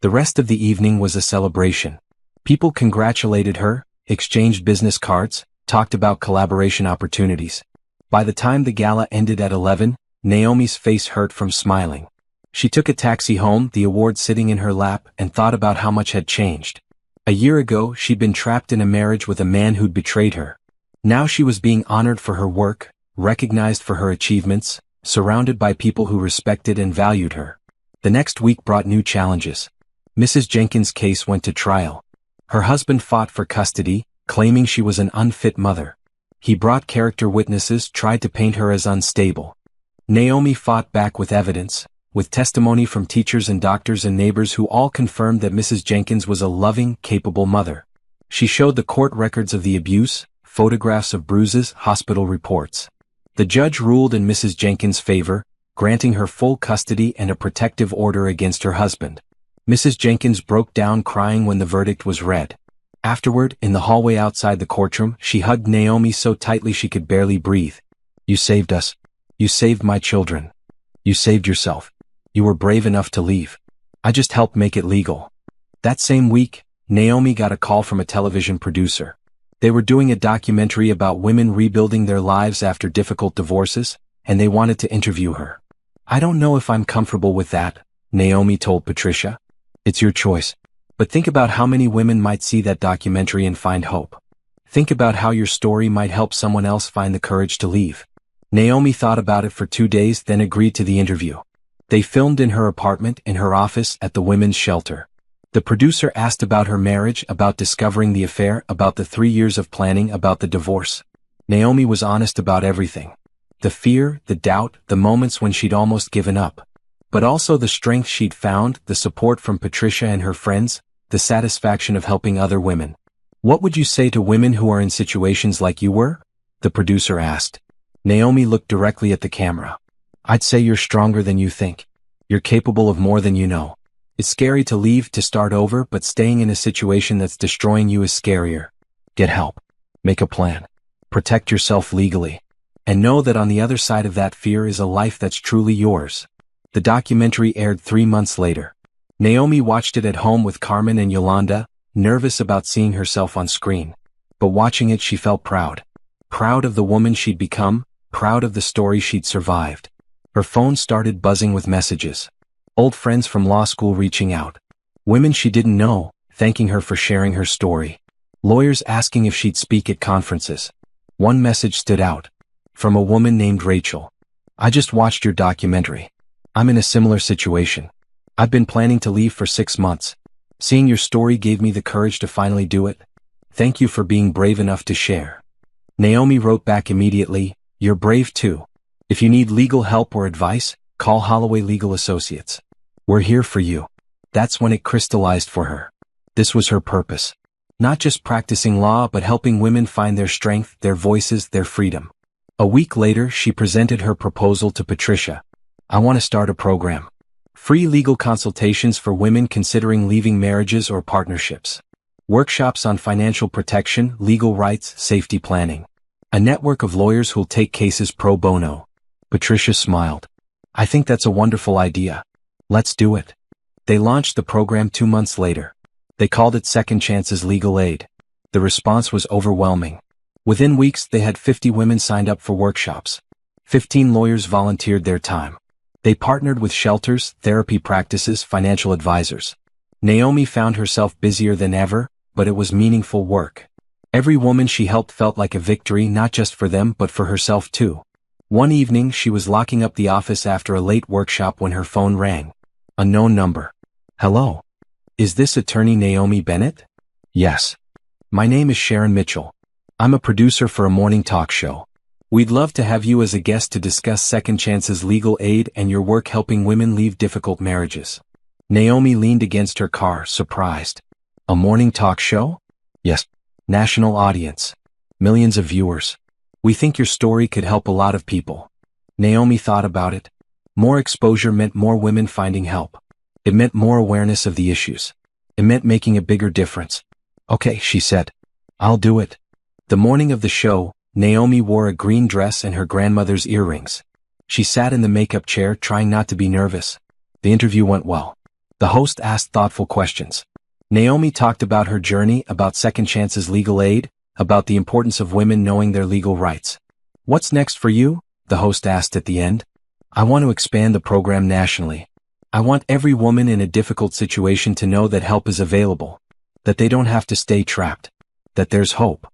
The rest of the evening was a celebration. People congratulated her, exchanged business cards, talked about collaboration opportunities. By the time the gala ended at 11, Naomi's face hurt from smiling. She took a taxi home, the award sitting in her lap, and thought about how much had changed. A year ago, she'd been trapped in a marriage with a man who'd betrayed her. Now she was being honored for her work, recognized for her achievements, surrounded by people who respected and valued her. The next week brought new challenges. Mrs. Jenkins' case went to trial. Her husband fought for custody, claiming she was an unfit mother. He brought character witnesses, tried to paint her as unstable. Naomi fought back with evidence, with testimony from teachers and doctors and neighbors who all confirmed that Mrs. Jenkins was a loving, capable mother. She showed the court records of the abuse, photographs of bruises, hospital reports. The judge ruled in Mrs. Jenkins' favor, granting her full custody and a protective order against her husband. Mrs. Jenkins broke down crying when the verdict was read. Afterward, in the hallway outside the courtroom, she hugged Naomi so tightly she could barely breathe. You saved us. You saved my children. You saved yourself. You were brave enough to leave. I just helped make it legal. That same week, Naomi got a call from a television producer. They were doing a documentary about women rebuilding their lives after difficult divorces, and they wanted to interview her. I don't know if I'm comfortable with that, Naomi told Patricia. It's your choice. But think about how many women might see that documentary and find hope. Think about how your story might help someone else find the courage to leave. Naomi thought about it for 2 days, then agreed to the interview. They filmed in her apartment, in her office, at the women's shelter. The producer asked about her marriage, about discovering the affair, about the 3 years of planning, about the divorce. Naomi was honest about everything. The fear, the doubt, the moments when she'd almost given up. But also the strength she'd found, the support from Patricia and her friends, the satisfaction of helping other women. What would you say to women who are in situations like you were? The producer asked. Naomi looked directly at the camera. I'd say you're stronger than you think. You're capable of more than you know. It's scary to leave, to start over, but staying in a situation that's destroying you is scarier. Get help. Make a plan. Protect yourself legally. And know that on the other side of that fear is a life that's truly yours. The documentary aired 3 months later. Naomi watched it at home with Carmen and Yolanda, nervous about seeing herself on screen. But watching it she felt proud. Proud of the woman she'd become, proud of the story she'd survived. Her phone started buzzing with messages. Old friends from law school reaching out. Women she didn't know, thanking her for sharing her story. Lawyers asking if she'd speak at conferences. One message stood out. From a woman named Rachel. I just watched your documentary. I'm in a similar situation. I've been planning to leave for 6 months. Seeing your story gave me the courage to finally do it. Thank you for being brave enough to share. Naomi wrote back immediately, you're brave too. If you need legal help or advice, call Holloway Legal Associates. We're here for you. That's when it crystallized for her. This was her purpose. Not just practicing law but helping women find their strength, their voices, their freedom. A week later, she presented her proposal to Patricia. I want to start a program. Free legal consultations for women considering leaving marriages or partnerships. Workshops on financial protection, legal rights, safety planning. A network of lawyers who'll take cases pro bono. Patricia smiled. I think that's a wonderful idea. Let's do it. They launched the program 2 months later. They called it Second Chances Legal Aid. The response was overwhelming. Within weeks, they had 50 women signed up for workshops. 15 lawyers volunteered their time. They partnered with shelters, therapy practices, financial advisors. Naomi found herself busier than ever, but it was meaningful work. Every woman she helped felt like a victory not just for them but for herself too. One evening, she was locking up the office after a late workshop when her phone rang. Unknown number. Hello. Is this attorney Naomi Bennett? Yes. My name is Sharon Mitchell. I'm a producer for a morning talk show. We'd love to have you as a guest to discuss Second Chances Legal Aid and your work helping women leave difficult marriages. Naomi leaned against her car, surprised. A morning talk show? Yes. National audience. Millions of viewers. We think your story could help a lot of people. Naomi thought about it. More exposure meant more women finding help. It meant more awareness of the issues. It meant making a bigger difference. Okay, she said. I'll do it. The morning of the show, Naomi wore a green dress and her grandmother's earrings. She sat in the makeup chair trying not to be nervous. The interview went well. The host asked thoughtful questions. Naomi talked about her journey, about Second Chances Legal Aid, about the importance of women knowing their legal rights. What's next for you? The host asked at the end. I want to expand the program nationally. I want every woman in a difficult situation to know that help is available, that they don't have to stay trapped, that there's hope.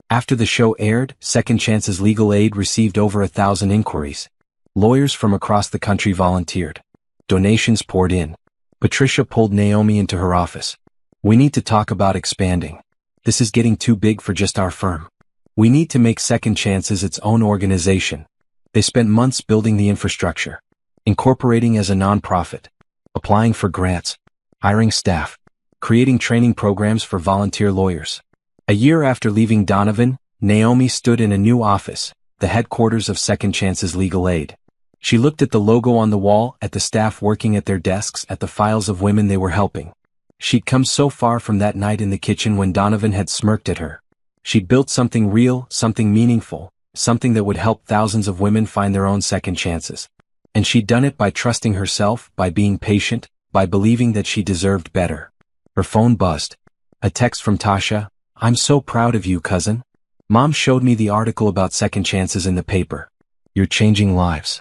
After the show aired, Second Chances Legal Aid received over 1,000 inquiries. Lawyers from across the country volunteered. Donations poured in. Patricia pulled Naomi into her office. We need to talk about expanding. This is getting too big for just our firm. We need to make Second Chances its own organization. They spent months building the infrastructure. Incorporating as a nonprofit, applying for grants, hiring staff, creating training programs for volunteer lawyers. A year after leaving Donovan, Naomi stood in a new office, the headquarters of Second Chances Legal Aid. She looked at the logo on the wall, at the staff working at their desks, at the files of women they were helping. She'd come so far from that night in the kitchen when Donovan had smirked at her. She'd built something real, something meaningful, something that would help thousands of women find their own second chances. And she'd done it by trusting herself, by being patient, by believing that she deserved better. Her phone buzzed. A text from Tasha. I'm so proud of you, cousin. Mom showed me the article about second chances in the paper. You're changing lives.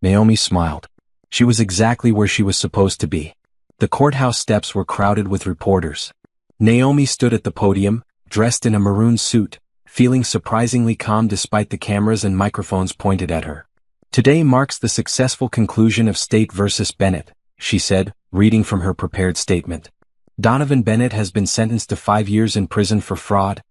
Naomi smiled. She was exactly where she was supposed to be. The courthouse steps were crowded with reporters. Naomi stood at the podium, dressed in a maroon suit, feeling surprisingly calm despite the cameras and microphones pointed at her. Today marks the successful conclusion of State versus Bennett, she said, reading from her prepared statement. Donovan Bennett has been sentenced to 5 years in prison for fraud,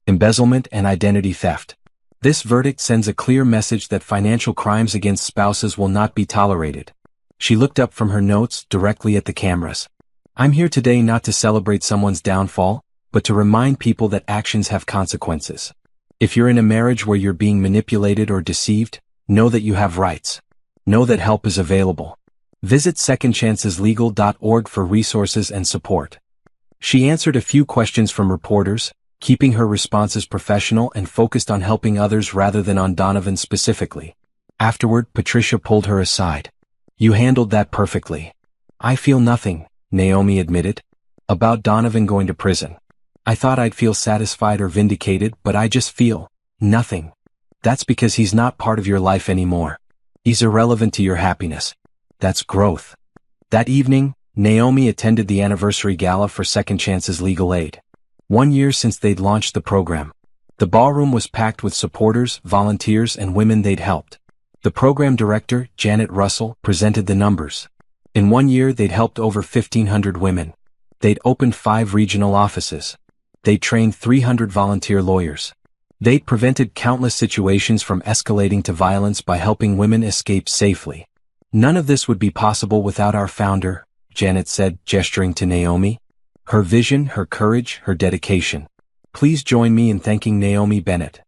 embezzlement, and identity theft. This verdict sends a clear message that financial crimes against spouses will not be tolerated. She looked up from her notes directly at the cameras. I'm here today not to celebrate someone's downfall, but to remind people that actions have consequences. If you're in a marriage where you're being manipulated or deceived, know that you have rights. Know that help is available. Visit secondchanceslegal.org for resources and support. She answered a few questions from reporters, keeping her responses professional and focused on helping others rather than on Donovan specifically. Afterward, Patricia pulled her aside. You handled that perfectly. I feel nothing, Naomi admitted, about Donovan going to prison. I thought I'd feel satisfied or vindicated, but I just feel nothing. That's because he's not part of your life anymore. He's irrelevant to your happiness. That's growth. That evening, Naomi attended the anniversary gala for Second Chances Legal Aid. 1 year since they'd launched the program. The ballroom was packed with supporters, volunteers, and women they'd helped. The program director, Janet Russell, presented the numbers. In 1 year, they'd helped over 1,500 women. They'd opened 5 regional offices. They'd trained 300 volunteer lawyers. They'd prevented countless situations from escalating to violence by helping women escape safely. None of this would be possible without our founder, Janet said, gesturing to Naomi. Her vision, her courage, her dedication. Please join me in thanking Naomi Bennett.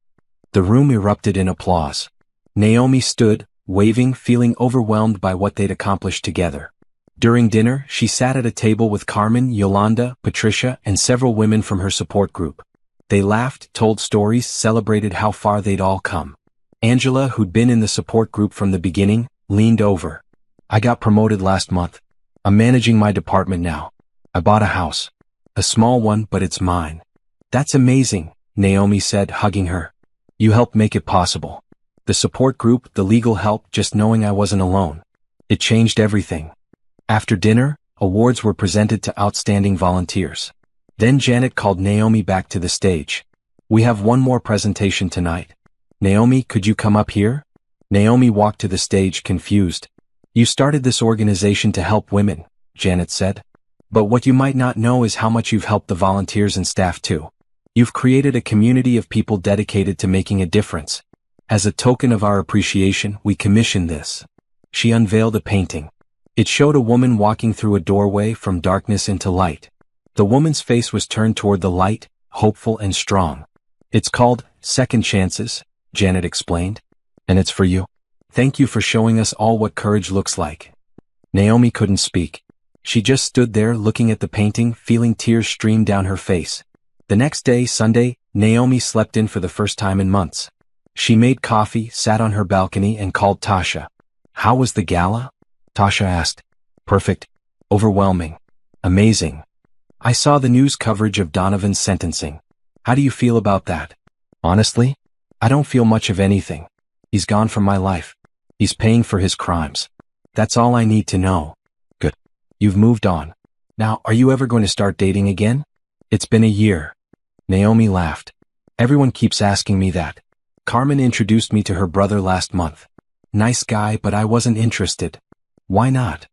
The room erupted in applause. Naomi stood, waving, feeling overwhelmed by what they'd accomplished together. During dinner, she sat at a table with Carmen, Yolanda, Patricia, and several women from her support group. They laughed, told stories, celebrated how far they'd all come. Angela, who'd been in the support group from the beginning, leaned over. I got promoted last month. I'm managing my department now. I bought a house. A small one, but it's mine. That's amazing, Naomi said, hugging her. You helped make it possible. The support group, the legal help, just knowing I wasn't alone. It changed everything. After dinner, awards were presented to outstanding volunteers. Then Janet called Naomi back to the stage. We have one more presentation tonight. Naomi, could you come up here? Naomi walked to the stage, confused. You started this organization to help women, Janet said. But what you might not know is how much you've helped the volunteers and staff too. You've created a community of people dedicated to making a difference. As a token of our appreciation, we commissioned this. She unveiled a painting. It showed a woman walking through a doorway from darkness into light. The woman's face was turned toward the light, hopeful and strong. It's called Second Chances, Janet explained. And it's for you. Thank you for showing us all what courage looks like. Naomi couldn't speak. She just stood there looking at the painting, feeling tears stream down her face. The next day, Sunday, Naomi slept in for the first time in months. She made coffee, sat on her balcony and called Tasha. How was the gala? Tasha asked. Perfect. Overwhelming. Amazing. I saw the news coverage of Donovan's sentencing. How do you feel about that? Honestly, I don't feel much of anything. He's gone from my life. He's paying for his crimes. That's all I need to know. Good. You've moved on. Now, are you ever going to start dating again? It's been a year. Naomi laughed. Everyone keeps asking me that. Carmen introduced me to her brother last month. Nice guy, but I wasn't interested. Why not?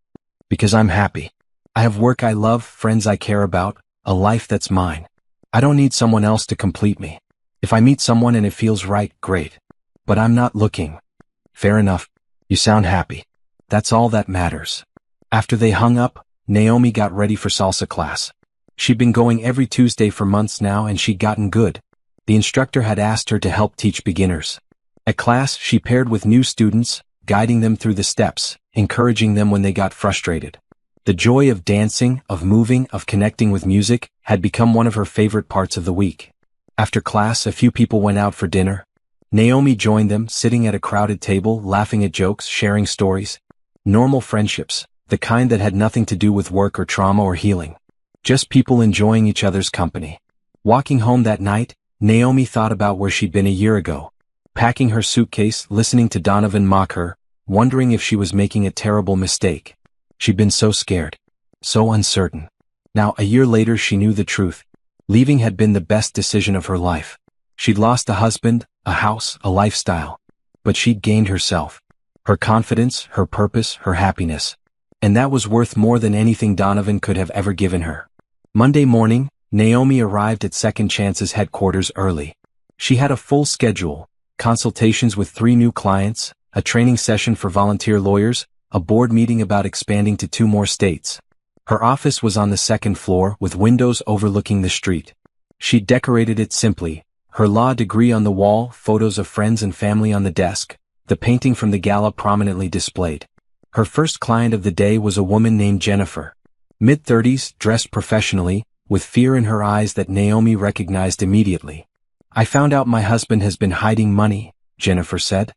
Because I'm happy. I have work I love, friends I care about, a life that's mine. I don't need someone else to complete me. If I meet someone and it feels right, great. But I'm not looking. Fair enough. You sound happy. That's all that matters. After they hung up, Naomi got ready for salsa class. She'd been going every Tuesday for months now and she'd gotten good. The instructor had asked her to help teach beginners. At class, she paired with new students, guiding them through the steps, encouraging them when they got frustrated. The joy of dancing, of moving, of connecting with music had become one of her favorite parts of the week. After class, a few people went out for dinner. Naomi joined them, sitting at a crowded table, laughing at jokes, sharing stories. Normal friendships, the kind that had nothing to do with work or trauma or healing. Just people enjoying each other's company. Walking home that night, Naomi thought about where she'd been a year ago. Packing her suitcase, listening to Donovan mock her, wondering if she was making a terrible mistake. She'd been so scared. So uncertain. Now, a year later, she knew the truth. Leaving had been the best decision of her life. She'd lost a husband, a house, a lifestyle. But she'd gained herself. Her confidence, her purpose, her happiness. And that was worth more than anything Donovan could have ever given her. Monday morning, Naomi arrived at Second Chance's headquarters early. She had a full schedule, consultations with 3 new clients, a training session for volunteer lawyers, a board meeting about expanding to 2 more states. Her office was on the 2nd floor with windows overlooking the street. She decorated it simply, her law degree on the wall, photos of friends and family on the desk, the painting from the gala prominently displayed. Her first client of the day was a woman named Jennifer. Mid-30s, dressed professionally, with fear in her eyes that Naomi recognized immediately. I found out my husband has been hiding money, Jennifer said.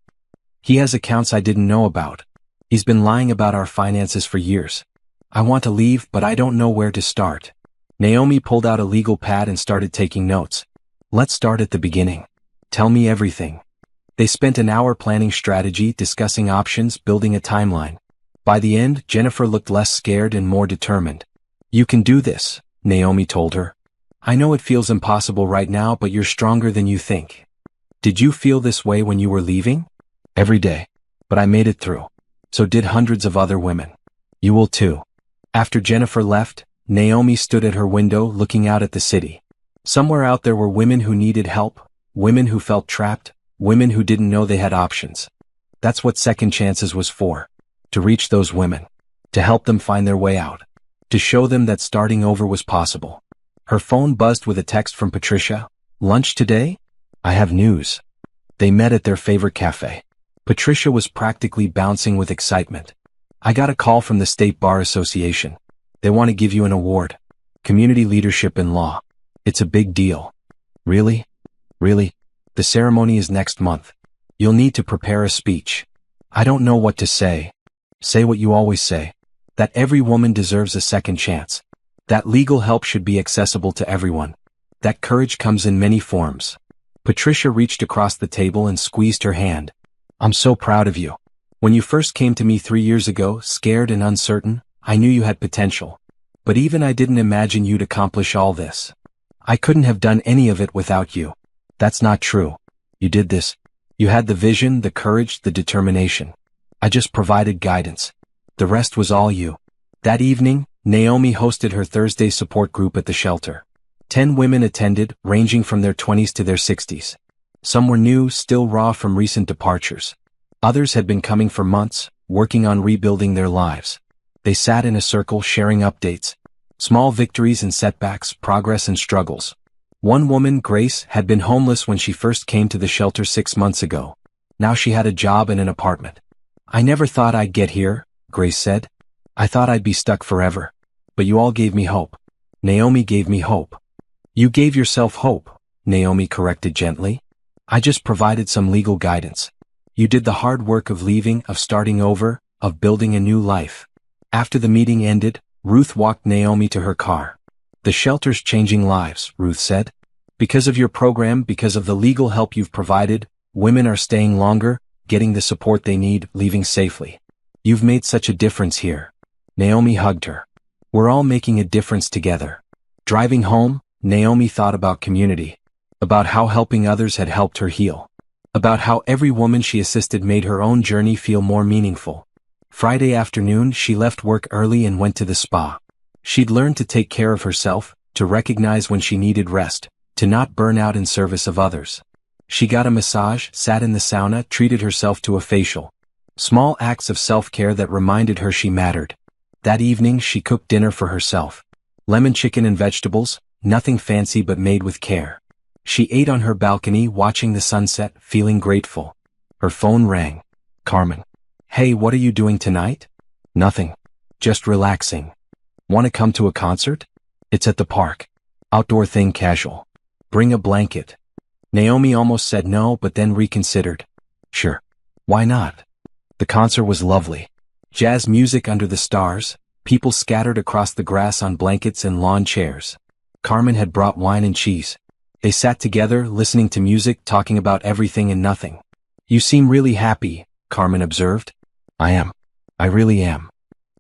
He has accounts I didn't know about. He's been lying about our finances for years. I want to leave, but I don't know where to start. Naomi pulled out a legal pad and started taking notes. Let's start at the beginning. Tell me everything. They spent an hour planning strategy, discussing options, building a timeline. By the end, Jennifer looked less scared and more determined. You can do this, Naomi told her. I know it feels impossible right now, but you're stronger than you think. Did you feel this way when you were leaving? Every day. But I made it through. So did hundreds of other women. You will too. After Jennifer left, Naomi stood at her window looking out at the city. Somewhere out there were women who needed help, women who felt trapped, women who didn't know they had options. That's what Second Chances was for. To reach those women. To help them find their way out. To show them that starting over was possible. Her phone buzzed with a text from Patricia. Lunch today? I have news. They met at their favorite cafe. Patricia was practically bouncing with excitement. I got a call from the State Bar Association. They want to give you an award. Community Leadership in Law. It's a big deal. Really? Really? The ceremony is next month. You'll need to prepare a speech. I don't know what to say. Say what you always say. That every woman deserves a second chance. That legal help should be accessible to everyone. That courage comes in many forms. Patricia reached across the table and squeezed her hand. I'm so proud of you. When you first came to me 3 years ago, scared and uncertain, I knew you had potential. But even I didn't imagine you'd accomplish all this. I couldn't have done any of it without you. That's not true. You did this. You had the vision, the courage, the determination. I just provided guidance. The rest was all you. That evening, Naomi hosted her Thursday support group at the shelter. 10 women attended, ranging from their 20s to their 60s. Some were new, still raw from recent departures. Others had been coming for months, working on rebuilding their lives. They sat in a circle sharing updates. Small victories and setbacks, progress and struggles. One woman, Grace, had been homeless when she first came to the shelter 6 months ago. Now she had a job and an apartment. I never thought I'd get here, Grace said. I thought I'd be stuck forever. But you all gave me hope. Naomi gave me hope. You gave yourself hope, Naomi corrected gently. I just provided some legal guidance. You did the hard work of leaving, of starting over, of building a new life. After the meeting ended, Ruth walked Naomi to her car. The shelter's changing lives, Ruth said. Because of your program, because of the legal help you've provided, women are staying longer, getting the support they need, leaving safely. You've made such a difference here. Naomi hugged her. We're all making a difference together. Driving home, Naomi thought about community. About how helping others had helped her heal. About how every woman she assisted made her own journey feel more meaningful. Friday afternoon, she left work early and went to the spa. She'd learned to take care of herself, to recognize when she needed rest, to not burn out in service of others. She got a massage, sat in the sauna, treated herself to a facial. Small acts of self-care that reminded her she mattered. That evening, she cooked dinner for herself. Lemon chicken and vegetables, nothing fancy but made with care. She ate on her balcony, watching the sunset, feeling grateful. Her phone rang. Carmen. Hey, what are you doing tonight? Nothing. Just relaxing. Want to come to a concert? It's at the park. Outdoor thing, casual. Bring a blanket. Naomi almost said no, but then reconsidered. Sure. Why not? The concert was lovely. Jazz music under the stars, people scattered across the grass on blankets and lawn chairs. Carmen had brought wine and cheese. They sat together, listening to music, talking about everything and nothing. You seem really happy, Carmen observed. I am. I really am.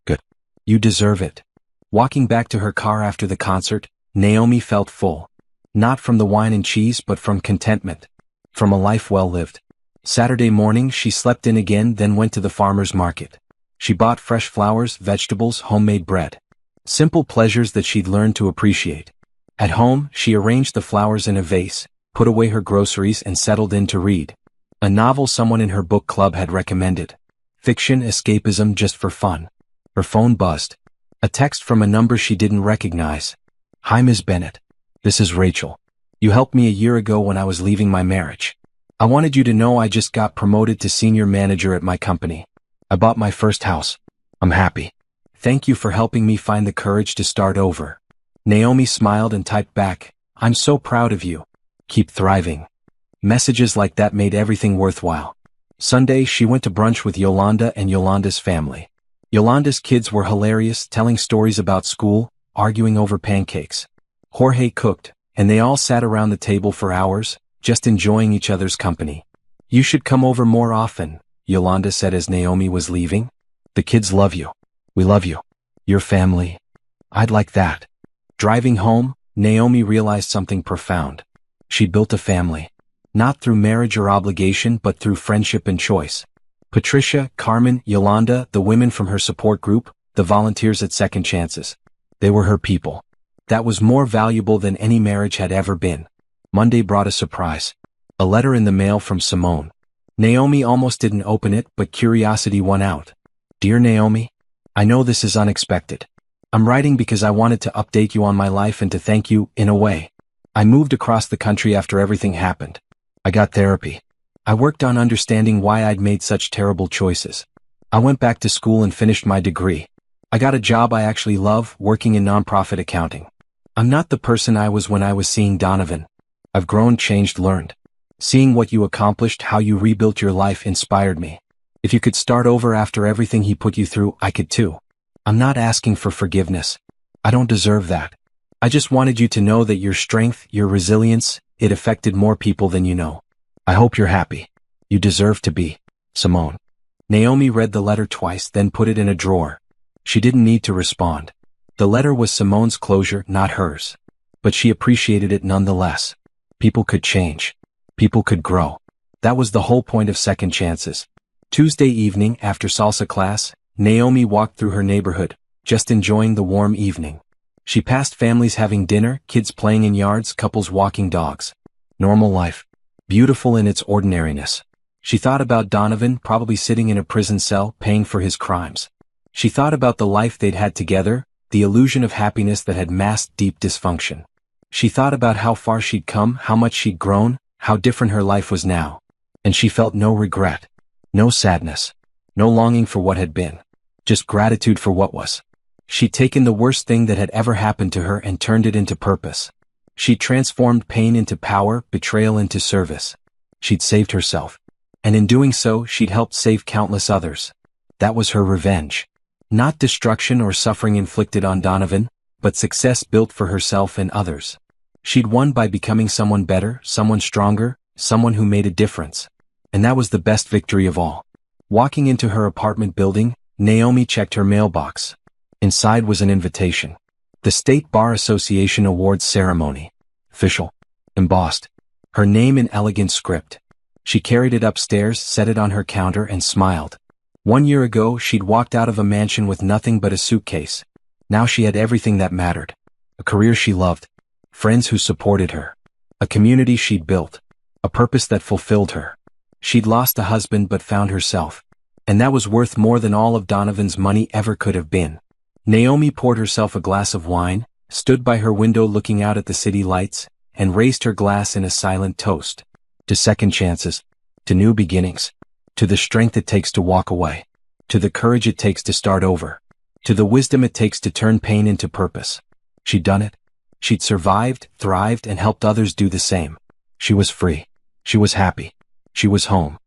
Good. You deserve it. Walking back to her car after the concert, Naomi felt full. Not from the wine and cheese, but from contentment. From a life well lived. Saturday morning, she slept in again, then went to the farmer's market. She bought fresh flowers, vegetables, homemade bread. Simple pleasures that she'd learned to appreciate. At home, she arranged the flowers in a vase, put away her groceries and settled in to read. A novel someone in her book club had recommended. Fiction, escapism, just for fun. Her phone buzzed. A text from a number she didn't recognize. Hi, Ms. Bennett. This is Rachel. You helped me a year ago when I was leaving my marriage. I wanted you to know I just got promoted to senior manager at my company. I bought my first house. I'm happy. Thank you for helping me find the courage to start over. Naomi smiled and typed back, I'm so proud of you. Keep thriving. Messages like that made everything worthwhile. Sunday, she went to brunch with Yolanda and Yolanda's family. Yolanda's kids were hilarious, telling stories about school, arguing over pancakes. Jorge cooked, and they all sat around the table for hours, just enjoying each other's company. You should come over more often, Yolanda said as Naomi was leaving. The kids love you. We love you. Your family. I'd like that. Driving home, Naomi realized something profound. She built a family. Not through marriage or obligation, but through friendship and choice. Patricia, Carmen, Yolanda, the women from her support group, the volunteers at Second Chances. They were her people. That was more valuable than any marriage had ever been. Monday brought a surprise. A letter in the mail from Simone. Naomi almost didn't open it, but curiosity won out. Dear Naomi, I know this is unexpected. I'm writing because I wanted to update you on my life and to thank you, in a way. I moved across the country after everything happened. I got therapy. I worked on understanding why I'd made such terrible choices. I went back to school and finished my degree. I got a job I actually love, working in nonprofit accounting. I'm not the person I was when I was seeing Donovan. I've grown, changed, learned. Seeing what you accomplished, how you rebuilt your life, inspired me. If you could start over after everything he put you through, I could too. I'm not asking for forgiveness. I don't deserve that. I just wanted you to know that your strength, your resilience, it affected more people than you know. I hope you're happy. You deserve to be. Simone. Naomi read the letter twice, then put it in a drawer. She didn't need to respond. The letter was Simone's closure, not hers. But she appreciated it nonetheless. People could change. People could grow. That was the whole point of second chances. Tuesday evening, after salsa class, Naomi walked through her neighborhood, just enjoying the warm evening. She passed families having dinner, kids playing in yards, couples walking dogs. Normal life. Beautiful in its ordinariness. She thought about Donovan, probably sitting in a prison cell, paying for his crimes. She thought about the life they'd had together, the illusion of happiness that had masked deep dysfunction. She thought about how far she'd come, how much she'd grown, how different her life was now. And she felt no regret. No sadness. No longing for what had been. Just gratitude for what was. She'd taken the worst thing that had ever happened to her and turned it into purpose. She'd transformed pain into power, betrayal into service. She'd saved herself. And in doing so, she'd helped save countless others. That was her revenge. Not destruction or suffering inflicted on Donovan, but success built for herself and others. She'd won by becoming someone better, someone stronger, someone who made a difference. And that was the best victory of all. Walking into her apartment building, Naomi checked her mailbox. Inside was an invitation. The State Bar Association Awards Ceremony. Official. Embossed. Her name in elegant script. She carried it upstairs, set it on her counter, and smiled. 1 year ago, she'd walked out of a mansion with nothing but a suitcase. Now she had everything that mattered. A career she loved. Friends who supported her. A community she'd built. A purpose that fulfilled her. She'd lost a husband but found herself. And that was worth more than all of Donovan's money ever could have been. Naomi poured herself a glass of wine, stood by her window looking out at the city lights, and raised her glass in a silent toast. To second chances. To new beginnings. To the strength it takes to walk away. To the courage it takes to start over. To the wisdom it takes to turn pain into purpose. She'd done it. She'd survived, thrived, and helped others do the same. She was free. She was happy. She was home.